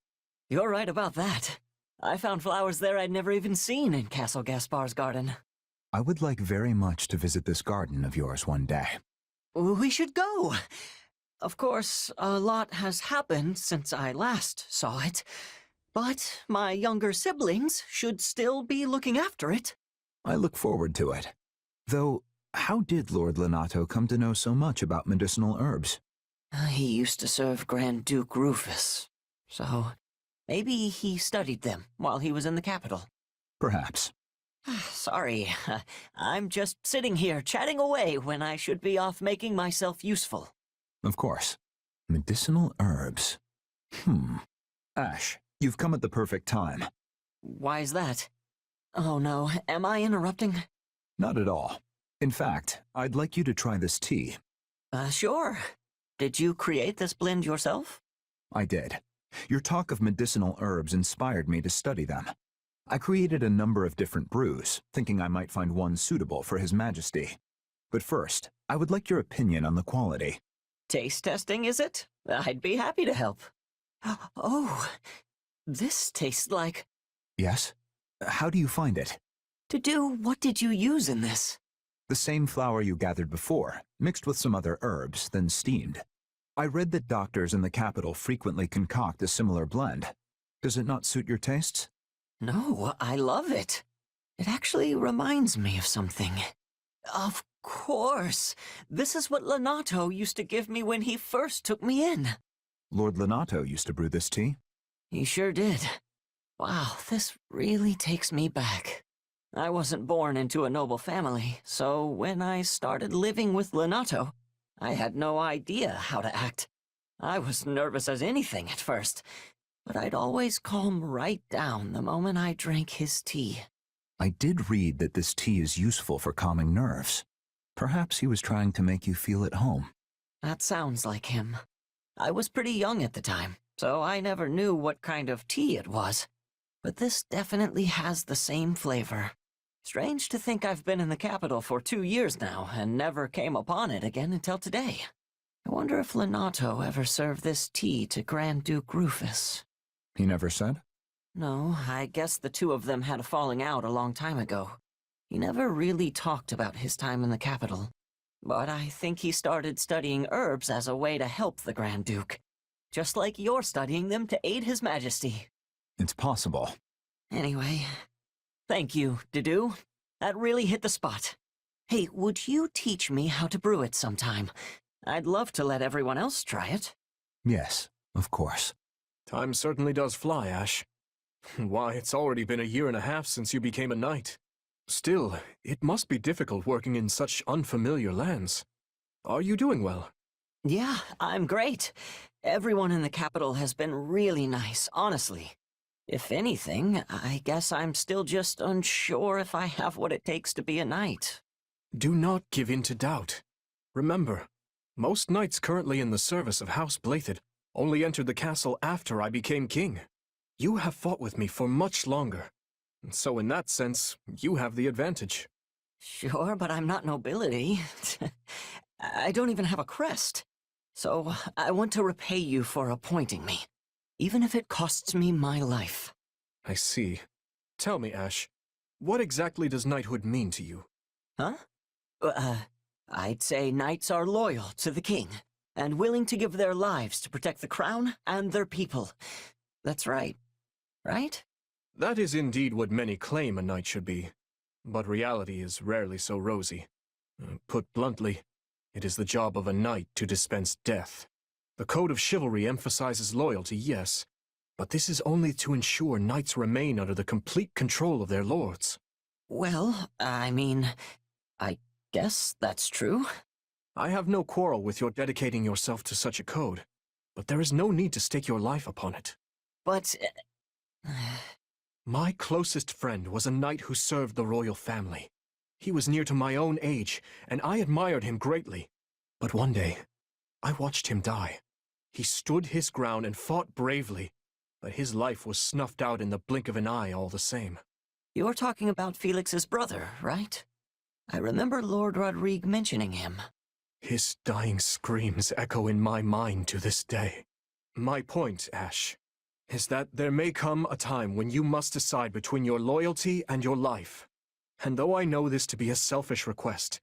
You're right about that. I found flowers there I'd never even seen in Castle Gaspar's garden. I would like very much to visit this garden of yours one day. We should go. Of course, a lot has happened since I last saw it, but my younger siblings should still be looking after it. I look forward to it. Though, how did Lord Lenato come to know so much about medicinal herbs? He used to serve Grand Duke Rufus, so maybe he studied them while he was in the capital. Perhaps. Sorry, I'm just sitting here chatting away when I should be off making myself useful. Of course. Medicinal herbs. Ash, you've come at the perfect time. Why's that? Oh no, am I interrupting? Not at all. In fact, I'd like you to try this tea. Sure. Did you create this blend yourself? I did. Your talk of medicinal herbs inspired me to study them. I created a number of different brews, thinking I might find one suitable for His Majesty. But first, I would like your opinion on the quality. Taste testing, is it? I'd be happy to help. Oh, this tastes like... Yes? How do you find it? What did you use in this? The same flour you gathered before, mixed with some other herbs, then steamed. I read that doctors in the capital frequently concoct a similar blend. Does it not suit your tastes? No, I love it. It actually reminds me of something. Of course. This is what Lenato used to give me when he first took me in. Lord Lenato used to brew this tea? He sure did. Wow, this really takes me back. I wasn't born into a noble family, so when I started living with Lenato, I had no idea how to act. I was nervous as anything at first, but I'd always calm right down the moment I drank his tea. I did read that this tea is useful for calming nerves. Perhaps he was trying to make you feel at home. That sounds like him. I was pretty young at the time, so I never knew what kind of tea it was. But this definitely has the same flavor. Strange to think I've been in the capital for 2 years now and never came upon it again until today. I wonder if Lenato ever served this tea to Grand Duke Rufus. He never said? No, I guess the two of them had a falling out a long time ago. He never really talked about his time in the capital. But I think he started studying herbs as a way to help the Grand Duke. Just like you're studying them to aid His Majesty. It's possible. Anyway, thank you, Dedu. That really hit the spot. Hey, would you teach me how to brew it sometime? I'd love to let everyone else try it. Yes, of course. Time certainly does fly, Ash. Why, it's already been 1.5 years since you became a knight. Still, it must be difficult working in such unfamiliar lands. Are you doing well? Yeah, I'm great. Everyone in the capital has been really nice, honestly. If anything, I guess I'm still just unsure if I have what it takes to be a knight. Do not give in to doubt. Remember, most knights currently in the service of House Blathid only entered the castle after I became king. You have fought with me for much longer, and so in that sense, you have the advantage. Sure, but I'm not nobility. I don't even have a crest. So I want to repay you for appointing me, even if it costs me my life. I see. Tell me, Ash, what exactly does knighthood mean to you? Huh? I'd say knights are loyal to the king, and willing to give their lives to protect the crown and their people. That's right. Right? That is indeed what many claim a knight should be, but reality is rarely so rosy. Put bluntly, it is the job of a knight to dispense death. The code of chivalry emphasizes loyalty, yes, but this is only to ensure knights remain under the complete control of their lords. Well, I mean, I guess that's true. I have no quarrel with your dedicating yourself to such a code, but there is no need to stake your life upon it. But... My closest friend was a knight who served the royal family. He was near to my own age, and I admired him greatly. But one day, I watched him die. He stood his ground and fought bravely, but his life was snuffed out in the blink of an eye all the same. You're talking about Felix's brother, right? I remember Lord Rodrigue mentioning him. His dying screams echo in my mind to this day. My point, Ash, is that there may come a time when you must decide between your loyalty and your life. And though I know this to be a selfish request,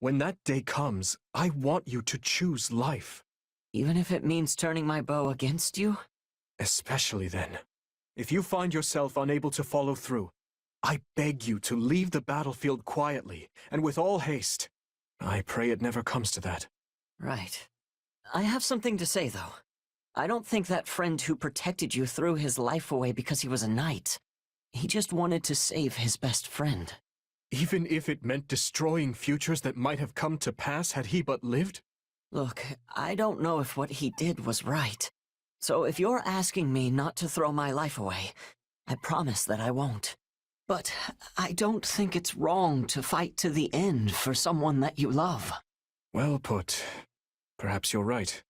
when that day comes, I want you to choose life. Even if it means turning my bow against you? Especially then. If you find yourself unable to follow through, I beg you to leave the battlefield quietly and with all haste. I pray it never comes to that. Right. I have something to say, though. I don't think that friend who protected you threw his life away because he was a knight. He just wanted to save his best friend. Even if it meant destroying futures that might have come to pass had he but lived? Look, I don't know if what he did was right. So if you're asking me not to throw my life away, I promise that I won't. But I don't think it's wrong to fight to the end for someone that you love. Well put. Perhaps you're right.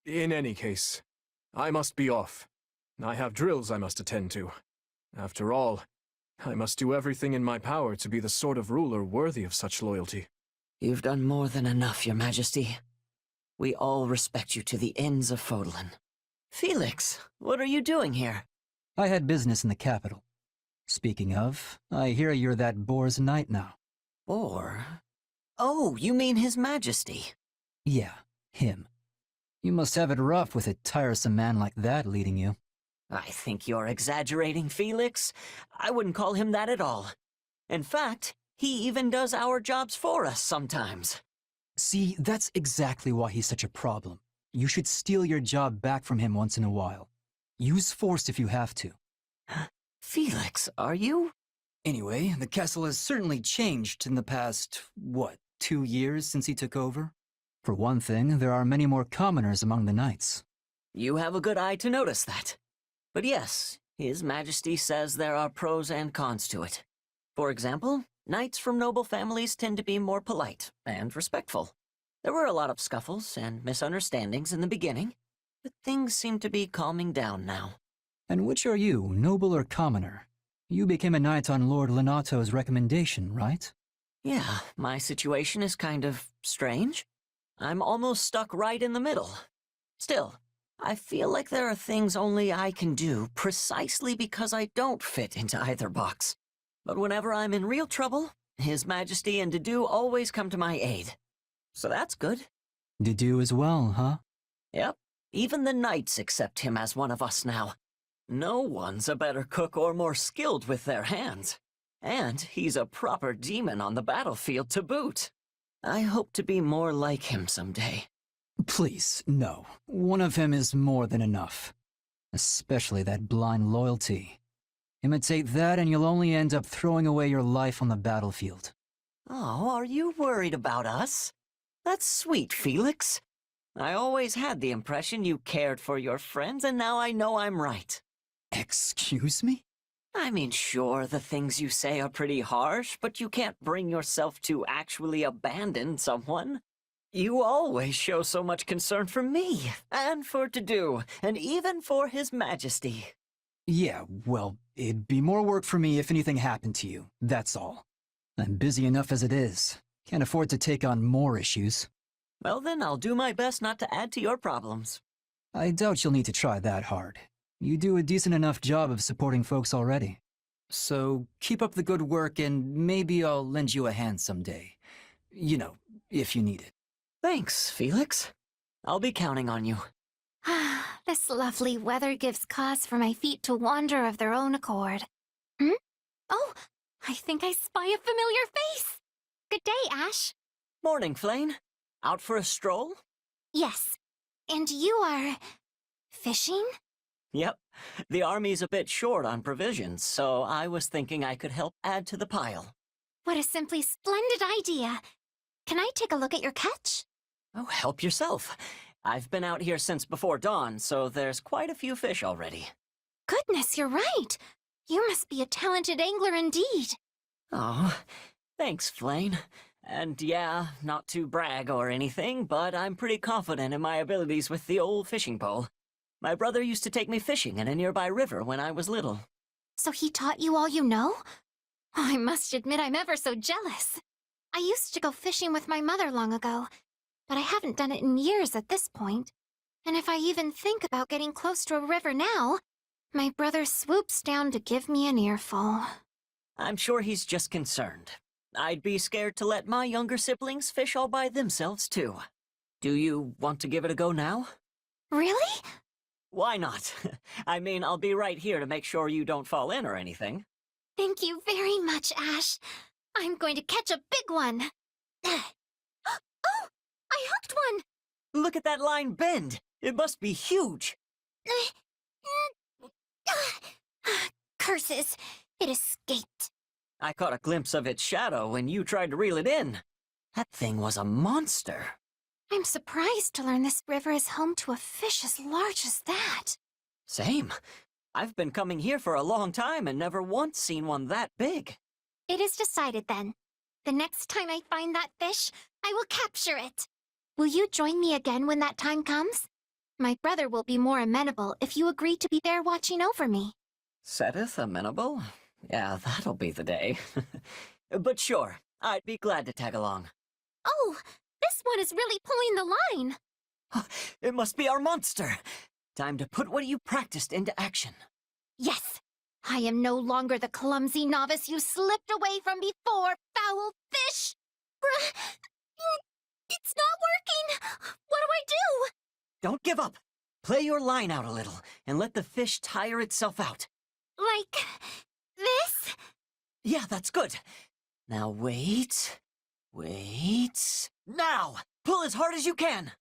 In any case, I must be off. I have drills I must attend to. After all, I must do everything in my power to be the sort of ruler worthy of such loyalty. You've done more than enough, Your Majesty. We all respect you to the ends of Fodlan. Felix, what are you doing here? I had business in the capital. Speaking of, I hear you're that boar's knight now. Or... Oh, you mean His Majesty? Yeah, him. You must have it rough with a tiresome man like that leading you. I think you're exaggerating, Felix. I wouldn't call him that at all. In fact, he even does our jobs for us sometimes. See, that's exactly why he's such a problem. You should steal your job back from him once in a while. Use force if you have to. Felix, are you? Anyway, the castle has certainly changed in the past, 2 years since he took over? For one thing, there are many more commoners among the knights. You have a good eye to notice that. But yes, His Majesty says there are pros and cons to it. For example, knights from noble families tend to be more polite and respectful. There were a lot of scuffles and misunderstandings in the beginning, but things seem to be calming down now. And which are you, noble or commoner? You became a knight on Lord Lenato's recommendation, right? Yeah, my situation is kind of strange. I'm almost stuck right in the middle. Still, I feel like there are things only I can do precisely because I don't fit into either box. But whenever I'm in real trouble, His Majesty and Dedu always come to my aid. So that's good. Dedu as well, huh? Yep, even the knights accept him as one of us now. No one's a better cook or more skilled with their hands. And he's a proper demon on the battlefield to boot. I hope to be more like him someday. Please, no. One of him is more than enough. Especially that blind loyalty. Imitate that and you'll only end up throwing away your life on the battlefield. Oh, are you worried about us? That's sweet, Felix. I always had the impression you cared for your friends, and now I know I'm right. Excuse me? I mean, sure, the things you say are pretty harsh, but you can't bring yourself to actually abandon someone. You always show so much concern for me, and for To-Do, and even for His Majesty. Yeah, well, it'd be more work for me if anything happened to you, that's all. I'm busy enough as it is. Can't afford to take on more issues. Well then, I'll do my best not to add to your problems. I doubt you'll need to try that hard. You do a decent enough job of supporting folks already. So keep up the good work and maybe I'll lend you a hand someday. You know, if you need it. Thanks, Felix. I'll be counting on you. This lovely weather gives cause for my feet to wander of their own accord. Oh, I think I spy a familiar face. Good day, Ash. Morning, Flane. Out for a stroll? Yes. And you are... fishing? Yep. The army's a bit short on provisions, so I was thinking I could help add to the pile. What a simply splendid idea. Can I take a look at your catch? Oh, help yourself. I've been out here since before dawn, so there's quite a few fish already. Goodness, you're right. You must be a talented angler indeed. Oh, thanks, Flane. And yeah, not to brag or anything, but I'm pretty confident in my abilities with the old fishing pole. My brother used to take me fishing in a nearby river when I was little. So he taught you all you know? I must admit I'm ever so jealous. I used to go fishing with my mother long ago, but I haven't done it in years at this point. And if I even think about getting close to a river now, my brother swoops down to give me an earful. I'm sure he's just concerned. I'd be scared to let my younger siblings fish all by themselves, too. Do you want to give it a go now? Really? Why not? I mean, I'll be right here to make sure you don't fall in or anything. Thank you very much, Ash. I'm going to catch a big one. Oh, I hooked one! Look at that line bend. It must be huge. Curses, it escaped. I caught a glimpse of its shadow when you tried to reel it in. That thing was a monster. I'm surprised to learn this river is home to a fish as large as that. Same. I've been coming here for a long time and never once seen one that big. It is decided then. The next time I find that fish, I will capture it. Will you join me again when that time comes? My brother will be more amenable if you agree to be there watching over me. Seteth amenable? Yeah, that'll be the day. But sure, I'd be glad to tag along. Oh, this one is really pulling the line. It must be our monster. Time to put what you practiced into action. Yes, I am no longer the clumsy novice you slipped away from before, foul fish. It's not working. What do I do? Don't give up. Play your line out a little and let the fish tire itself out. Like this? Yeah, that's good. Now wait. Wait. Now! Pull as hard as you can!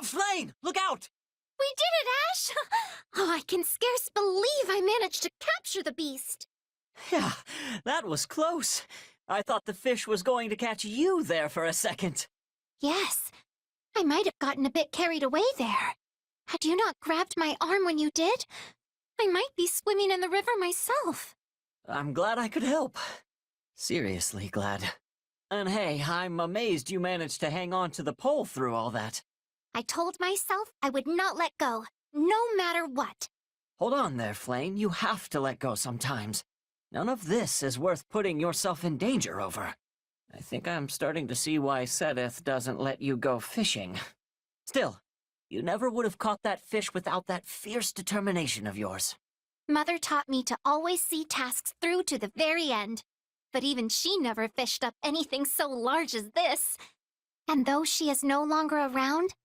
Flane, look out! We did it, Ash! Oh, I can scarce believe I managed to capture the beast. Yeah, that was close. I thought the fish was going to catch you there for a second. Yes, I might have gotten a bit carried away there. Had you not grabbed my arm when you did, I might be swimming in the river myself. I'm glad I could help. Seriously glad. And hey, I'm amazed you managed to hang on to the pole through all that. I told myself I would not let go, no matter what. Hold on there, Flane. You have to let go sometimes. None of this is worth putting yourself in danger over. I think I'm starting to see why Seteth doesn't let you go fishing. Still, you never would have caught that fish without that fierce determination of yours. Mother taught me to always see tasks through to the very end. But even she never fished up anything so large as this. And though she is no longer around,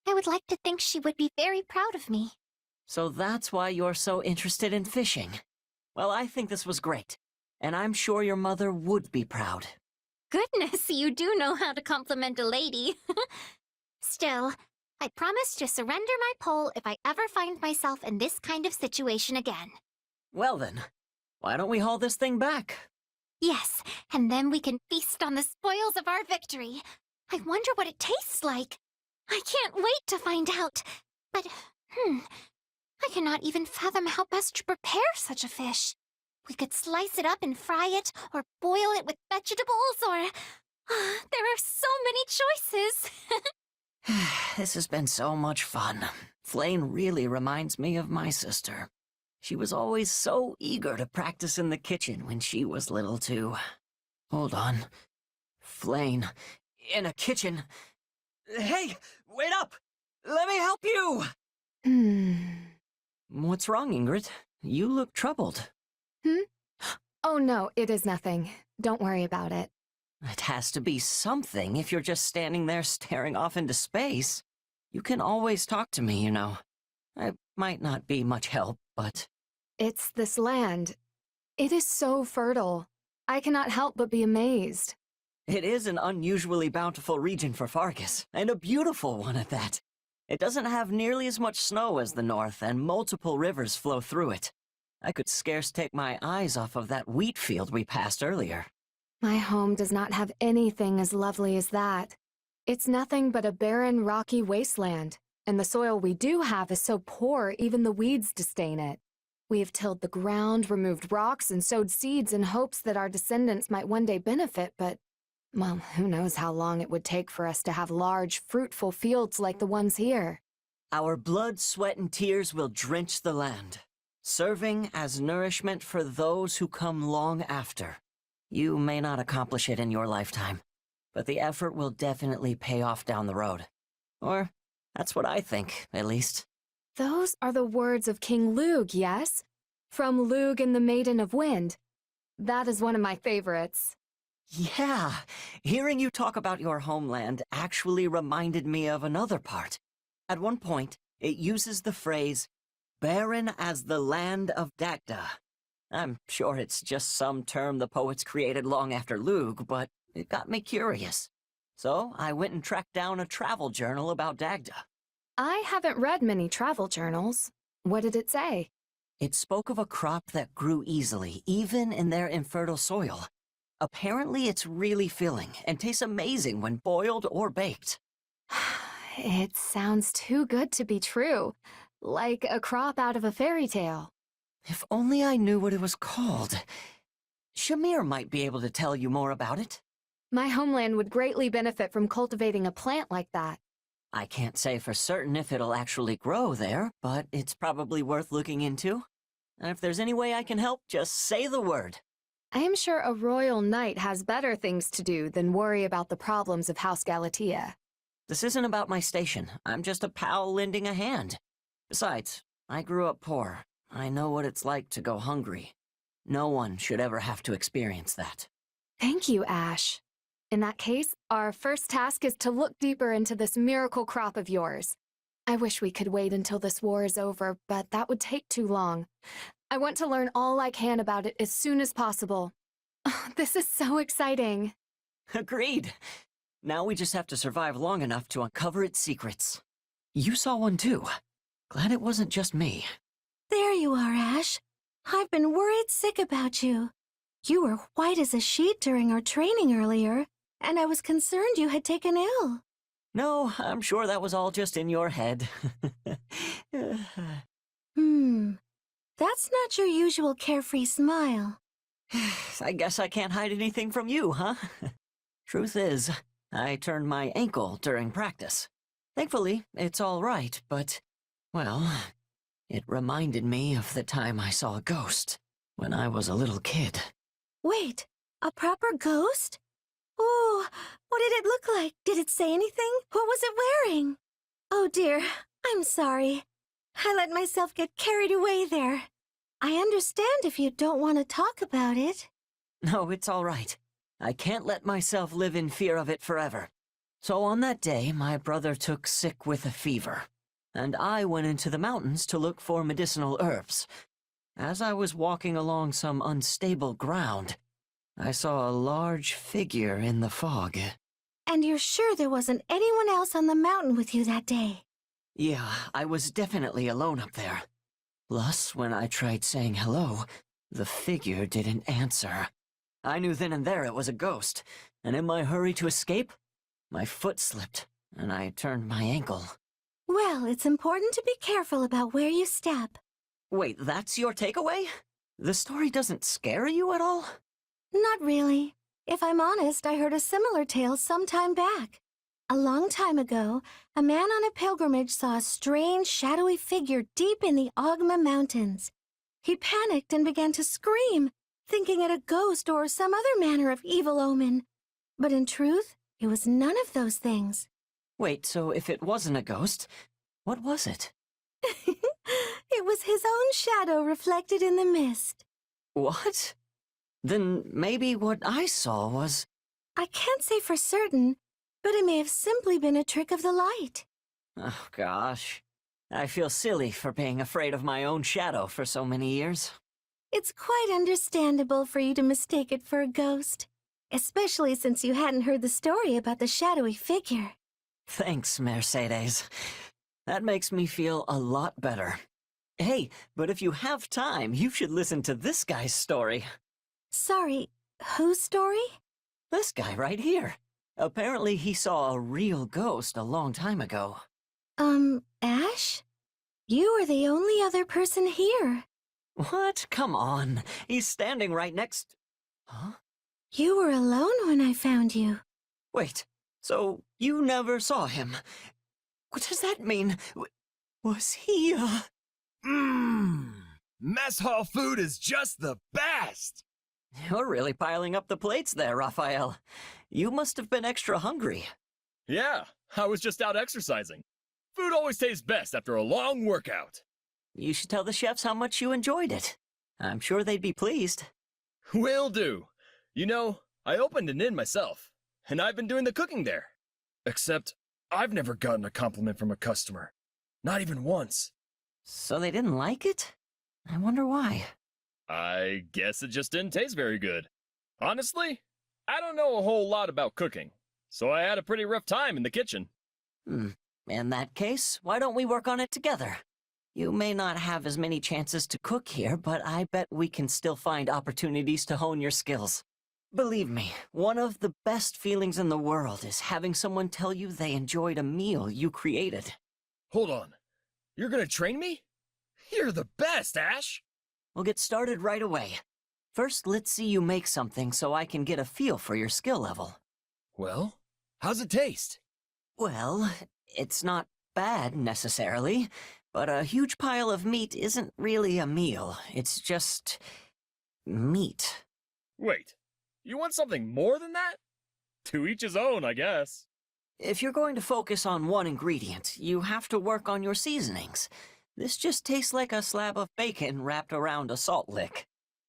I would like to think she would be very proud of me. So that's why you're so interested in fishing. Well, I think this was great, and I'm sure your mother would be proud. Goodness, you do know how to compliment a lady. Still, I promise to surrender my pole if I ever find myself in this kind of situation again. Well then, why don't we haul this thing back? Yes, and then we can feast on the spoils of our victory. I wonder what it tastes like. I can't wait to find out. But I cannot even fathom how best to prepare such a fish. We could slice it up and fry it, or boil it with vegetables, or... there are so many choices! This has been so much fun. Flame really reminds me of my sister. She was always so eager to practice in the kitchen when she was little, too. Hold on. Flame, in a kitchen. Hey, wait up! Let me help you! What's wrong, Ingrid? You look troubled. Oh no, it is nothing. Don't worry about it. It has to be something if you're just standing there staring off into space. You can always talk to me, you know. I might not be much help, but... It's this land. It is so fertile. I cannot help but be amazed. It is an unusually bountiful region for Fargus, and a beautiful one at that. It doesn't have nearly as much snow as the north, and multiple rivers flow through it. I could scarce take my eyes off of that wheat field we passed earlier. My home does not have anything as lovely as that. It's nothing but a barren, rocky wasteland, and the soil we do have is so poor even the weeds disdain it. We have tilled the ground, removed rocks, and sowed seeds in hopes that our descendants might one day benefit, but, well, who knows how long it would take for us to have large, fruitful fields like the ones here. Our blood, sweat, and tears will drench the land, serving as nourishment for those who come long after. You may not accomplish it in your lifetime, but the effort will definitely pay off down the road. Or, that's what I think, at least. Those are the words of King Lugh, yes? From Lugh and the Maiden of Wind. That is one of my favorites. Yeah, hearing you talk about your homeland actually reminded me of another part. At one point, it uses the phrase, barren as the land of Dagda. I'm sure it's just some term the poets created long after Lugh, but it got me curious. So I went and tracked down a travel journal about Dagda. I haven't read many travel journals. What did it say? It spoke of a crop that grew easily, even in their infertile soil. Apparently it's really filling and tastes amazing when boiled or baked. It sounds too good to be true. Like a crop out of a fairy tale. If only I knew what it was called. Shamir might be able to tell you more about it. My homeland would greatly benefit from cultivating a plant like that. I can't say for certain if it'll actually grow there, but it's probably worth looking into. And if there's any way I can help, just say the word. I am sure a royal knight has better things to do than worry about the problems of House Galatea. This isn't about my station. I'm just a pal lending a hand. Besides, I grew up poor. I know what it's like to go hungry. No one should ever have to experience that. Thank you, Ash. In that case, our first task is to look deeper into this miracle crop of yours. I wish we could wait until this war is over, but that would take too long. I want to learn all I can about it as soon as possible. This is so exciting. Agreed. Now we just have to survive long enough to uncover its secrets. You saw one too. Glad it wasn't just me. There you are, Ash. I've been worried sick about you. You were white as a sheet during our training earlier, and I was concerned you had taken ill. No, I'm sure that was all just in your head. That's not your usual carefree smile. I guess I can't hide anything from you, huh? Truth is, I turned my ankle during practice. Thankfully, it's all right, but, well, it reminded me of the time I saw a ghost when I was a little kid. Wait, a proper ghost? Oh, what did it look like? Did it say anything? What was it wearing? Oh dear, I'm sorry. I let myself get carried away there. I understand if you don't want to talk about it. No, it's all right. I can't let myself live in fear of it forever. So on that day, my brother took sick with a fever, and I went into the mountains to look for medicinal herbs. As I was walking along some unstable ground, I saw a large figure in the fog. And you're sure there wasn't anyone else on the mountain with you that day? Yeah, I was definitely alone up there. Plus, when I tried saying hello, the figure didn't answer. I knew then and there it was a ghost, and in my hurry to escape, my foot slipped, and I turned my ankle. Well, it's important to be careful about where you step. Wait, that's your takeaway? The story doesn't scare you at all? Not really. If I'm honest, I heard a similar tale some time back. A long time ago, a man on a pilgrimage saw a strange, shadowy figure deep in the Ogma Mountains. He panicked and began to scream, thinking it a ghost or some other manner of evil omen. But in truth, it was none of those things. Wait, so if it wasn't a ghost, what was it? It was his own shadow reflected in the mist. What? Then maybe what I saw was... I can't say for certain, but it may have simply been a trick of the light. Oh, gosh. I feel silly for being afraid of my own shadow for so many years. It's quite understandable for you to mistake it for a ghost, especially since you hadn't heard the story about the shadowy figure. Thanks, Mercedes. That makes me feel a lot better. Hey, but if you have time, you should listen to this guy's story. Sorry, whose story? This guy right here. Apparently he saw a real ghost a long time ago. Ash? You are the only other person here. What? Come on. He's standing right next... Huh? You were alone when I found you. Wait, so you never saw him? What does that mean? Was he, Mess hall food is just the best! You're really piling up the plates there, Raphael. You must have been extra hungry. Yeah, I was just out exercising. Food always tastes best after a long workout. You should tell the chefs how much you enjoyed it. I'm sure they'd be pleased. Will do. You know, I opened an inn myself, and I've been doing the cooking there. Except, I've never gotten a compliment from a customer. Not even once. So they didn't like it? I wonder why. I guess it just didn't taste very good. Honestly, I don't know a whole lot about cooking, so I had a pretty rough time in the kitchen. In that case, why don't we work on it together? You may not have as many chances to cook here, but I bet we can still find opportunities to hone your skills. Believe me, one of the best feelings in the world is having someone tell you they enjoyed a meal you created. Hold on. You're gonna train me? You're the best, Ash! We'll get started right away. First, let's see you make something so I can get a feel for your skill level. Well, how's it taste? Well, it's not bad necessarily, but a huge pile of meat isn't really a meal. It's just... meat. Wait, you want something more than that? To each his own, I guess. If you're going to focus on one ingredient, you have to work on your seasonings. This just tastes like a slab of bacon wrapped around a salt lick.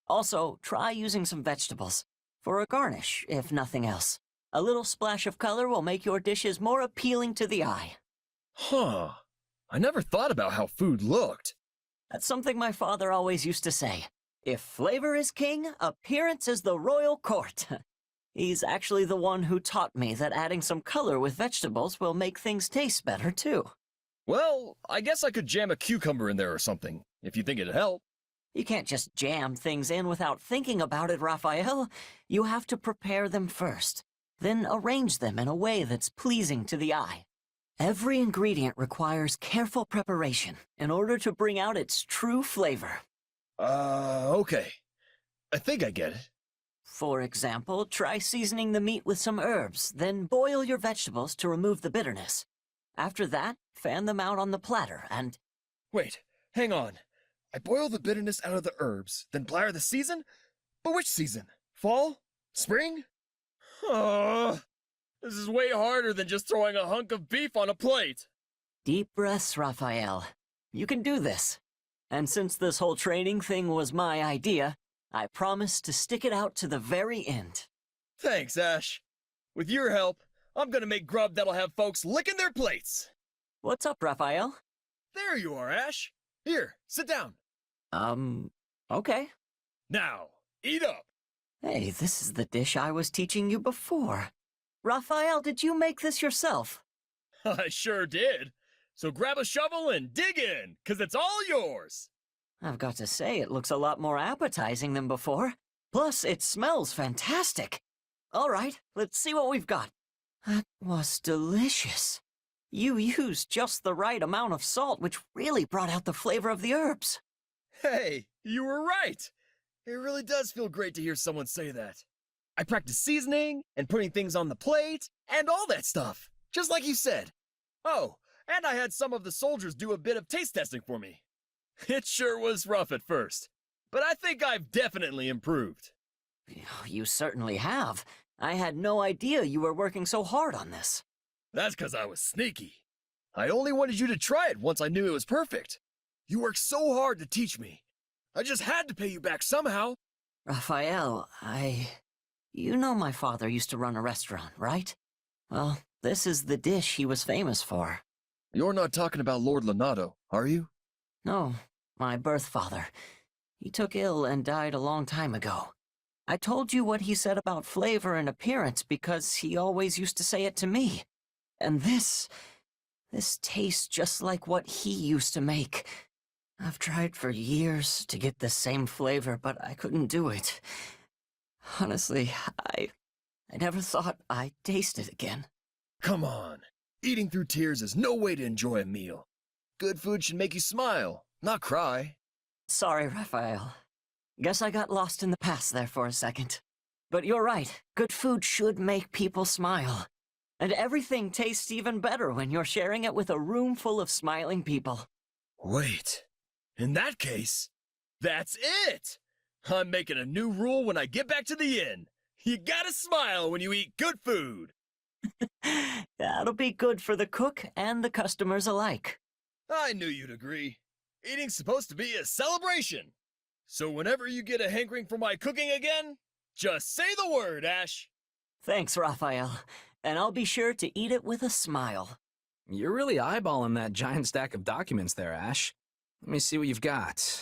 Also, try using some vegetables. For a garnish, if nothing else. A little splash of color will make your dishes more appealing to the eye. Huh. I never thought about how food looked. That's something my father always used to say. If flavor is king, appearance is the royal court. He's actually the one who taught me that adding some color with vegetables will make things taste better, too. Well, I guess I could jam a cucumber in there or something, if you think it'd help. You can't just jam things in without thinking about it, Raphael. You have to prepare them first, then arrange them in a way that's pleasing to the eye. Every ingredient requires careful preparation in order to bring out its true flavor. Okay. I think I get it. For example, try seasoning the meat with some herbs, then boil your vegetables to remove the bitterness. After that, fan them out on the platter and... Wait, hang on. I boil the bitterness out of the herbs, then blare the season? But which season? Fall? Spring? This is way harder than just throwing a hunk of beef on a plate. Deep breaths, Raphael. You can do this. And since this whole training thing was my idea, I promise to stick it out to the very end. Thanks, Ash. With your help, I'm gonna make grub that'll have folks licking their plates. What's up, Raphael? There you are, Ash. Here, sit down. Okay. Now, eat up. Hey, this is the dish I was teaching you before. Raphael, did you make this yourself? I sure did. So grab a shovel and dig in, 'cause it's all yours. I've got to say, it looks a lot more appetizing than before. Plus, it smells fantastic. All right, let's see what we've got. That was delicious. You used just the right amount of salt, which really brought out the flavor of the herbs. Hey, you were right! It really does feel great to hear someone say that. I practiced seasoning and putting things on the plate and all that stuff, just like you said. Oh, and I had some of the soldiers do a bit of taste testing for me. It sure was rough at first, but I think I've definitely improved. You certainly have. I had no idea you were working so hard on this. That's because I was sneaky. I only wanted you to try it once I knew it was perfect. You worked so hard to teach me. I just had to pay you back somehow. Raphael, You know my father used to run a restaurant, right? Well, this is the dish he was famous for. You're not talking about Lord Leonardo, are you? No, my birth father. He took ill and died a long time ago. I told you what he said about flavor and appearance because he always used to say it to me. And this tastes just like what he used to make. I've tried for years to get the same flavor, but I couldn't do it. Honestly, I never thought I'd taste it again. Come on. Eating through tears is no way to enjoy a meal. Good food should make you smile, not cry. Sorry, Raphael. Guess I got lost in the past there for a second. But you're right, good food should make people smile. And everything tastes even better when you're sharing it with a room full of smiling people. Wait. In that case, that's it! I'm making a new rule when I get back to the inn. You gotta smile when you eat good food. That'll be good for the cook and the customers alike. I knew you'd agree. Eating's supposed to be a celebration. So whenever you get a hankering for my cooking again, just say the word, Ash. Thanks, Raphael. And I'll be sure to eat it with a smile. You're really eyeballing that giant stack of documents there, Ash. Let me see what you've got.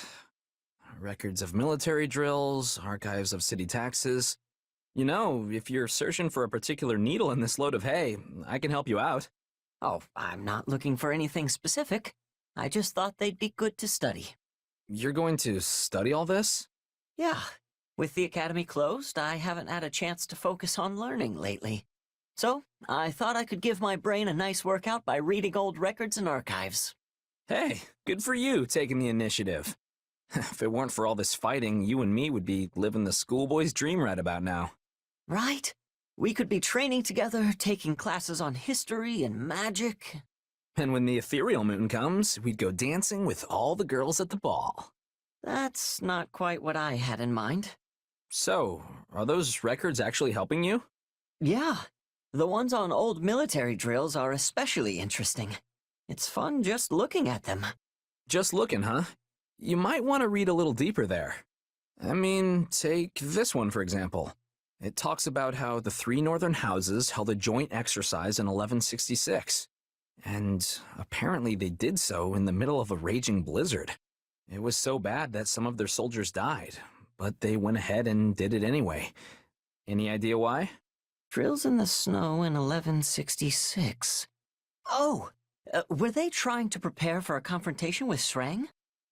Records of military drills, archives of city taxes. You know, if you're searching for a particular needle in this load of hay, I can help you out. Oh, I'm not looking for anything specific. I just thought they'd be good to study. You're going to study all this? Yeah. With the academy closed, I haven't had a chance to focus on learning lately. So, I thought I could give my brain a nice workout by reading old records and archives. Hey, good for you taking the initiative. If it weren't for all this fighting, you and me would be living the schoolboy's dream right about now. Right? We could be training together, taking classes on history and magic. And when the ethereal moon comes, we'd go dancing with all the girls at the ball. That's not quite what I had in mind. So, are those records actually helping you? Yeah. The ones on old military drills are especially interesting. It's fun just looking at them. Just looking, huh? You might want to read a little deeper there. I mean, take this one, for example. It talks about how the 3 northern houses held a joint exercise in 1166. And apparently they did so in the middle of a raging blizzard. It was so bad that some of their soldiers died, but they went ahead and did it anyway. Any idea why? Drills in the snow in 1166. Oh! Were they trying to prepare for a confrontation with Shrang?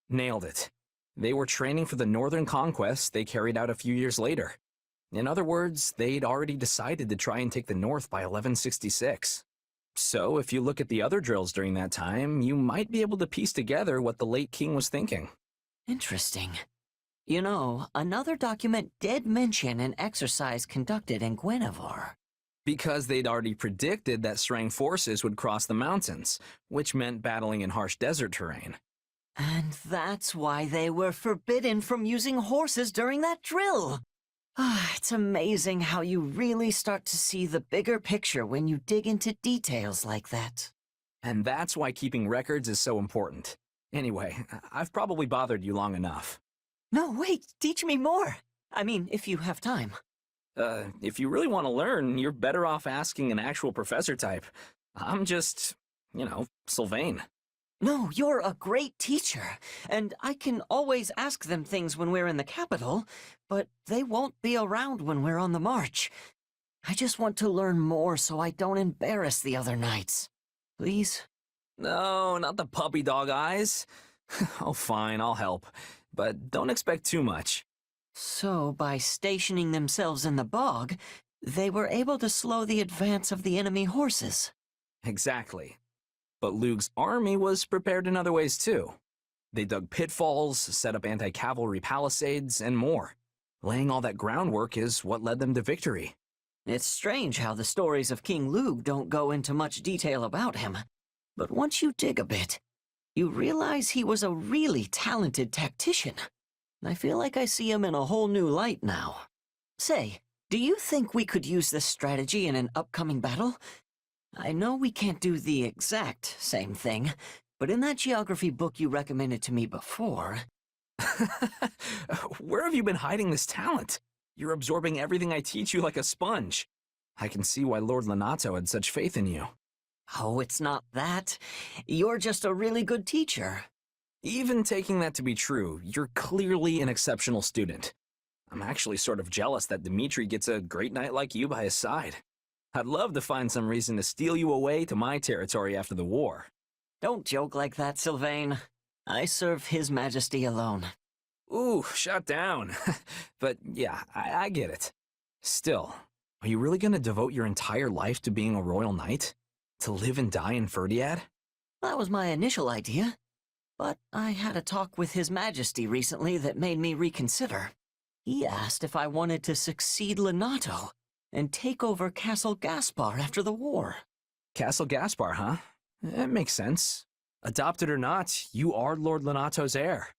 Nailed it. They were training for the northern conquest they carried out a few years later. In other words, they'd already decided to try and take the north by 1166. So, if you look at the other drills during that time, you might be able to piece together what the late king was thinking. Interesting. You know, another document did mention an exercise conducted in Guinevere. Because they'd already predicted that Srang forces would cross the mountains, which meant battling in harsh desert terrain. And that's why they were forbidden from using horses during that drill. It's amazing how you really start to see the bigger picture when you dig into details like that. And that's why keeping records is so important. Anyway, I've probably bothered you long enough. No, wait, teach me more. I mean, if you have time. If you really want to learn, you're better off asking an actual professor type. I'm just, Sylvain. No, you're a great teacher, and I can always ask them things when we're in the capital, but they won't be around when we're on the march. I just want to learn more so I don't embarrass the other knights. Please? No, not the puppy dog eyes. Oh, fine, I'll help. But don't expect too much. So, by stationing themselves in the bog, they were able to slow the advance of the enemy horses. Exactly. But Lug's army was prepared in other ways too. They dug pitfalls, set up anti-cavalry palisades, and more. Laying all that groundwork is what led them to victory. It's strange how the stories of King Lug don't go into much detail about him. But once you dig a bit, you realize he was a really talented tactician. I feel like I see him in a whole new light now. Say, do you think we could use this strategy in an upcoming battle? I know we can't do the exact same thing, but in that geography book you recommended to me before... Where have you been hiding this talent? You're absorbing everything I teach you like a sponge. I can see why Lord Lenato had such faith in you. Oh, it's not that. You're just a really good teacher. Even taking that to be true, you're clearly an exceptional student. I'm actually sort of jealous that Dimitri gets a great knight like you by his side. I'd love to find some reason to steal you away to my territory after the war. Don't joke like that, Sylvain. I serve His Majesty alone. Ooh, shut down. But yeah, I get it. Still, are you really gonna devote your entire life to being a royal knight? To live and die in Ferdiad? That was my initial idea. But I had a talk with His Majesty recently that made me reconsider. He asked if I wanted to succeed Lenato and take over Castle Gaspar after the war. Castle Gaspar, huh? That makes sense. Adopted or not, you are Lord Lenato's heir.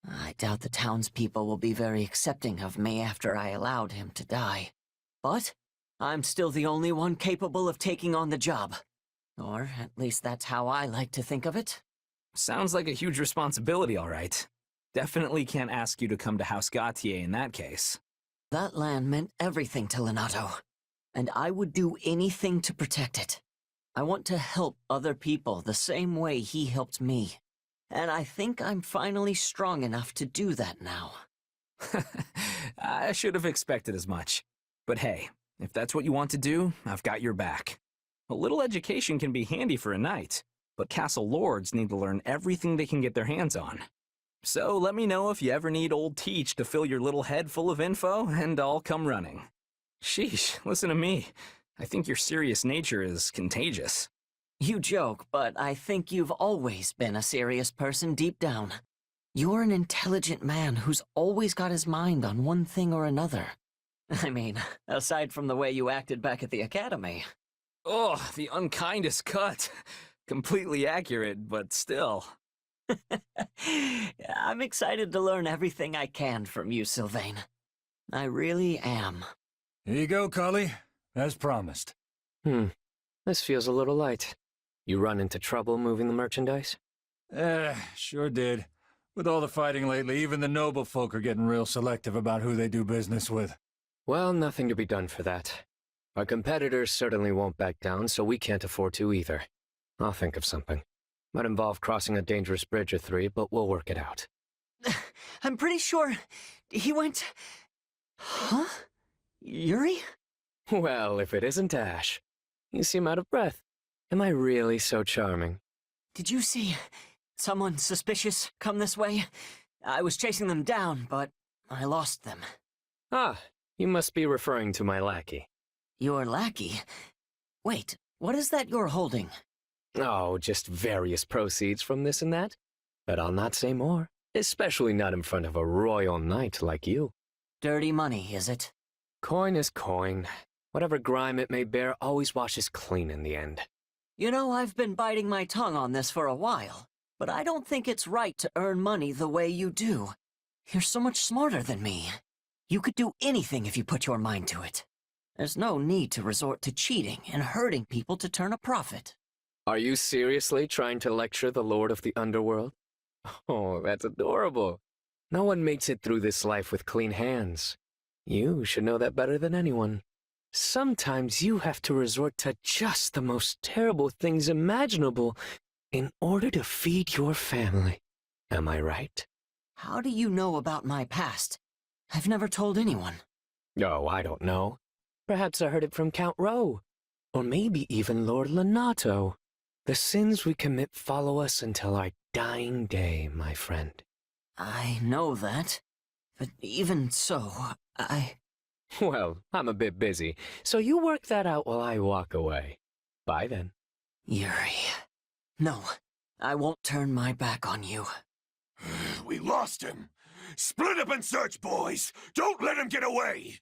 I doubt the townspeople will be very accepting of me after I allowed him to die. But I'm still the only one capable of taking on the job. Or at least that's how I like to think of it. Sounds like a huge responsibility, all right. Definitely can't ask you to come to House Gautier in that case. That land meant everything to Lenato, and I would do anything to protect it. I want to help other people the same way he helped me. And I think I'm finally strong enough to do that now. I should have expected as much. But hey, if that's what you want to do, I've got your back. A little education can be handy for a knight, but castle lords need to learn everything they can get their hands on. So let me know if you ever need old Teach to fill your little head full of info, and I'll come running. Sheesh, listen to me. I think your serious nature is contagious. You joke, but I think you've always been a serious person deep down. You're an intelligent man who's always got his mind on one thing or another. I mean, aside from the way you acted back at the academy. Oh, the unkindest cut. Completely accurate, but still. I'm excited to learn everything I can from you, Sylvain. I really am. Here you go, Cully. As promised. This feels a little light. You run into trouble moving the merchandise? Sure did. With all the fighting lately, even the noble folk are getting real selective about who they do business with. Well, nothing to be done for that. Our competitors certainly won't back down, so we can't afford to either. I'll think of something. Might involve crossing a dangerous bridge or three, but we'll work it out. I'm pretty sure he went... Huh? Yuri? Well, if it isn't Ash. You seem out of breath. Am I really so charming? Did you see someone suspicious come this way? I was chasing them down, but I lost them. Ah, you must be referring to my lackey. Your lackey? Wait, what is that you're holding? Oh, just various proceeds from this and that. But I'll not say more, especially not in front of a royal knight like you. Dirty money, is it? Coin is coin. Whatever grime it may bear always washes clean in the end. You know, I've been biting my tongue on this for a while, but I don't think it's right to earn money the way you do. You're so much smarter than me. You could do anything if you put your mind to it. There's no need to resort to cheating and hurting people to turn a profit. Are you seriously trying to lecture the Lord of the Underworld? Oh, that's adorable. No one makes it through this life with clean hands. You should know that better than anyone. Sometimes you have to resort to just the most terrible things imaginable in order to feed your family. Am I right? How do you know about my past? I've never told anyone. Oh, I don't know. Perhaps I heard it from Count Rowe. Or maybe even Lord Lenato. The sins we commit follow us until our dying day, my friend. I know that. But even so, Well, I'm a bit busy, so you work that out while I walk away. Bye then. Yuri. No, I won't turn my back on you. We lost him. Split up and search, boys. Don't let him get away.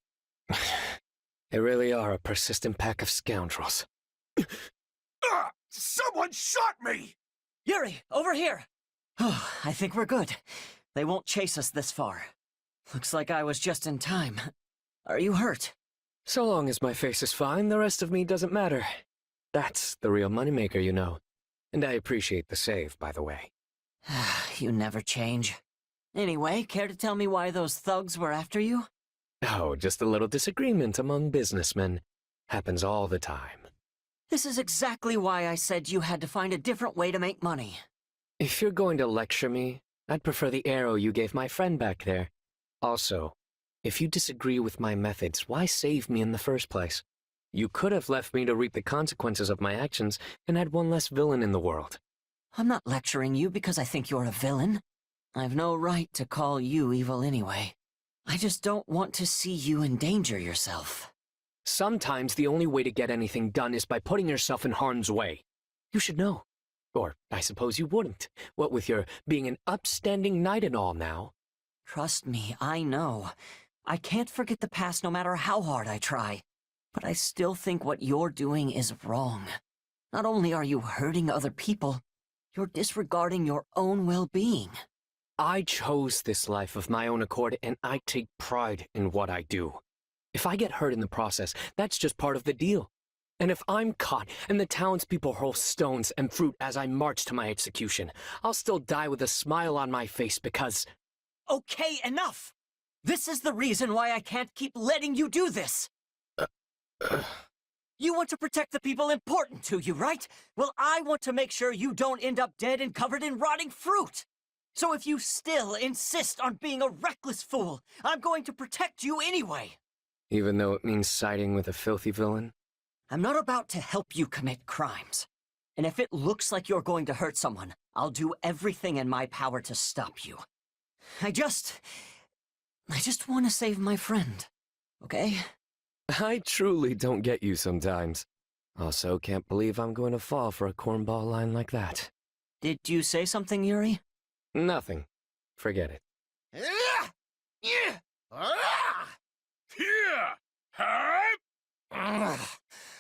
They really are a persistent pack of scoundrels. Someone shot me! Yuri, over here! Oh, I think we're good. They won't chase us this far. Looks like I was just in time. Are you hurt? So long as my face is fine, the rest of me doesn't matter. That's the real moneymaker, you know. And I appreciate the save, by the way. You never change. Anyway, care to tell me why those thugs were after you? Oh, just a little disagreement among businessmen. Happens all the time. This is exactly why I said you had to find a different way to make money. If you're going to lecture me, I'd prefer the arrow you gave my friend back there. Also, if you disagree with my methods, why save me in the first place? You could have left me to reap the consequences of my actions and had one less villain in the world. I'm not lecturing you because I think you're a villain. I've no right to call you evil anyway. I just don't want to see you endanger yourself. Sometimes the only way to get anything done is by putting yourself in harm's way. You should know. Or I suppose you wouldn't. What with your being an upstanding knight and all now. Trust me, I know. I can't forget the past no matter how hard I try. But I still think what you're doing is wrong. Not only are you hurting other people, you're disregarding your own well-being. I chose this life of my own accord, and I take pride in what I do. If I get hurt in the process, that's just part of the deal. And if I'm caught and the townspeople hurl stones and fruit as I march to my execution, I'll still die with a smile on my face because... Okay, enough! This is the reason why I can't keep letting you do this! You want to protect the people important to you, right? Well, I want to make sure you don't end up dead and covered in rotting fruit! So if you still insist on being a reckless fool, I'm going to protect you anyway! Even though it means siding with a filthy villain? I'm not about to help you commit crimes. And if it looks like you're going to hurt someone, I'll do everything in my power to stop you. I just want to save my friend, okay? I truly don't get you sometimes. Also, can't believe I'm going to fall for a cornball line like that. Did you say something, Yuri? Nothing. Forget it.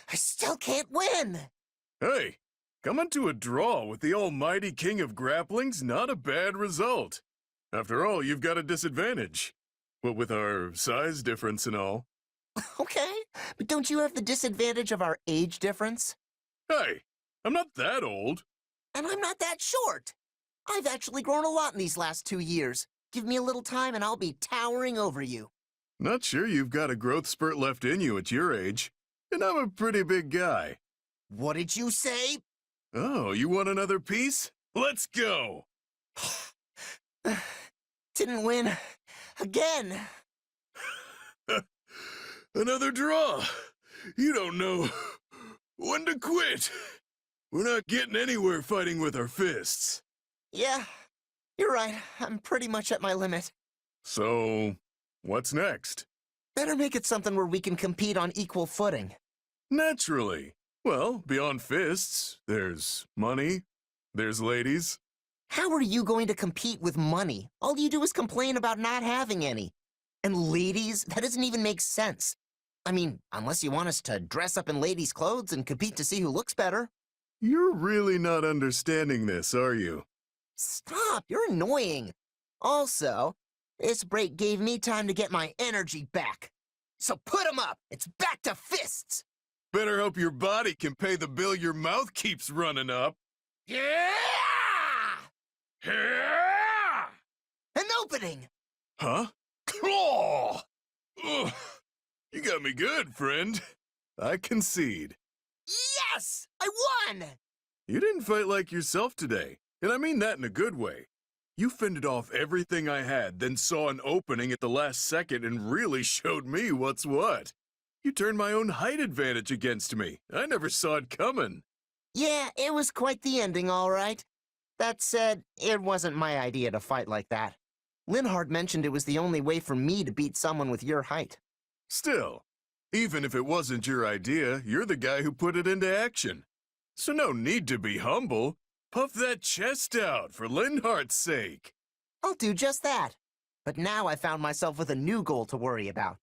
I still can't win! Hey, coming to a draw with the almighty king of grappling's not a bad result. After all, you've got a disadvantage. What with our size difference and all. Okay, but don't you have the disadvantage of our age difference? Hey, I'm not that old. And I'm not that short. I've actually grown a lot in these last 2 years. Give me a little time and I'll be towering over you. Not sure you've got a growth spurt left in you at your age. And I'm a pretty big guy. What did you say? Oh, you want another piece? Let's go! Didn't win. Again. Another draw. You don't know when to quit. We're not getting anywhere fighting with our fists. Yeah, you're right. I'm pretty much at my limit. So, what's next? Better make it something where we can compete on equal footing. Naturally. Well, beyond fists, there's money, there's ladies. How are you going to compete with money? All you do is complain about not having any. And ladies? That doesn't even make sense. I mean, unless you want us to dress up in ladies' clothes and compete to see who looks better. You're really not understanding this, are you? Stop, you're annoying. Also, this break gave me time to get my energy back. So put 'em up! It's back to fists! Better hope your body can pay the bill your mouth keeps running up. Yeah! Yeah! An opening! Huh? Claw! Ugh. You got me good, friend. I concede. Yes! I won! You didn't fight like yourself today, and I mean that in a good way. You fended off everything I had, then saw an opening at the last second and really showed me what's what. You turned my own height advantage against me. I never saw it coming. Yeah, it was quite the ending, all right. That said, it wasn't my idea to fight like that. Linhard mentioned it was the only way for me to beat someone with your height. Still, even if it wasn't your idea, you're the guy who put it into action. So no need to be humble. Puff that chest out for Linhart's sake. I'll do just that. But now I found myself with a new goal to worry about.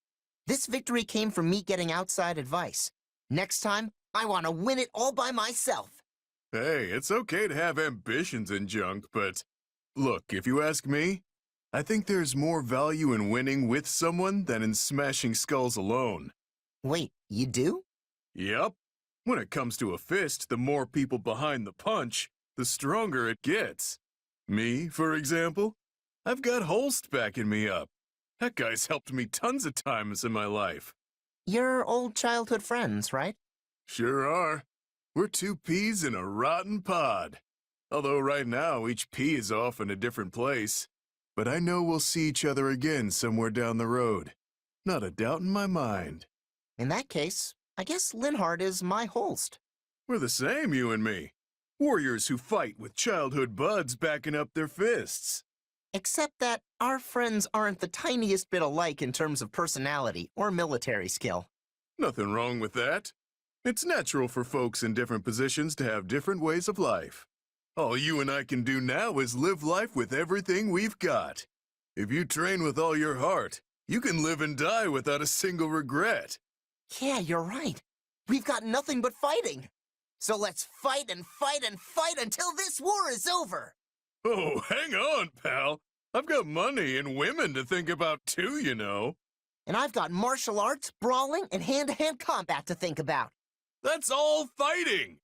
This victory came from me getting outside advice. Next time, I want to win it all by myself. Hey, it's okay to have ambitions and junk, but look, if you ask me, I think there's more value in winning with someone than in smashing skulls alone. Wait, you do? Yep. When it comes to a fist, the more people behind the punch, the stronger it gets. Me, for example, I've got Holst backing me up. That guy's helped me tons of times in my life. You're old childhood friends, right? Sure are. We're two peas in a rotten pod. Although right now each pea is off in a different place. But I know we'll see each other again somewhere down the road. Not a doubt in my mind. In that case, I guess Linhart is my Holst. We're the same, you and me. Warriors who fight with childhood buds backing up their fists. Except that our friends aren't the tiniest bit alike in terms of personality or military skill. Nothing wrong with that. It's natural for folks in different positions to have different ways of life. All you and I can do now is live life with everything we've got. If you train with all your heart, you can live and die without a single regret. Yeah, you're right. We've got nothing but fighting. So let's fight and fight and fight until this war is over. Oh, hang on, pal. I've got money and women to think about too, you know. And I've got martial arts, brawling, and hand-to-hand combat to think about. That's all fighting.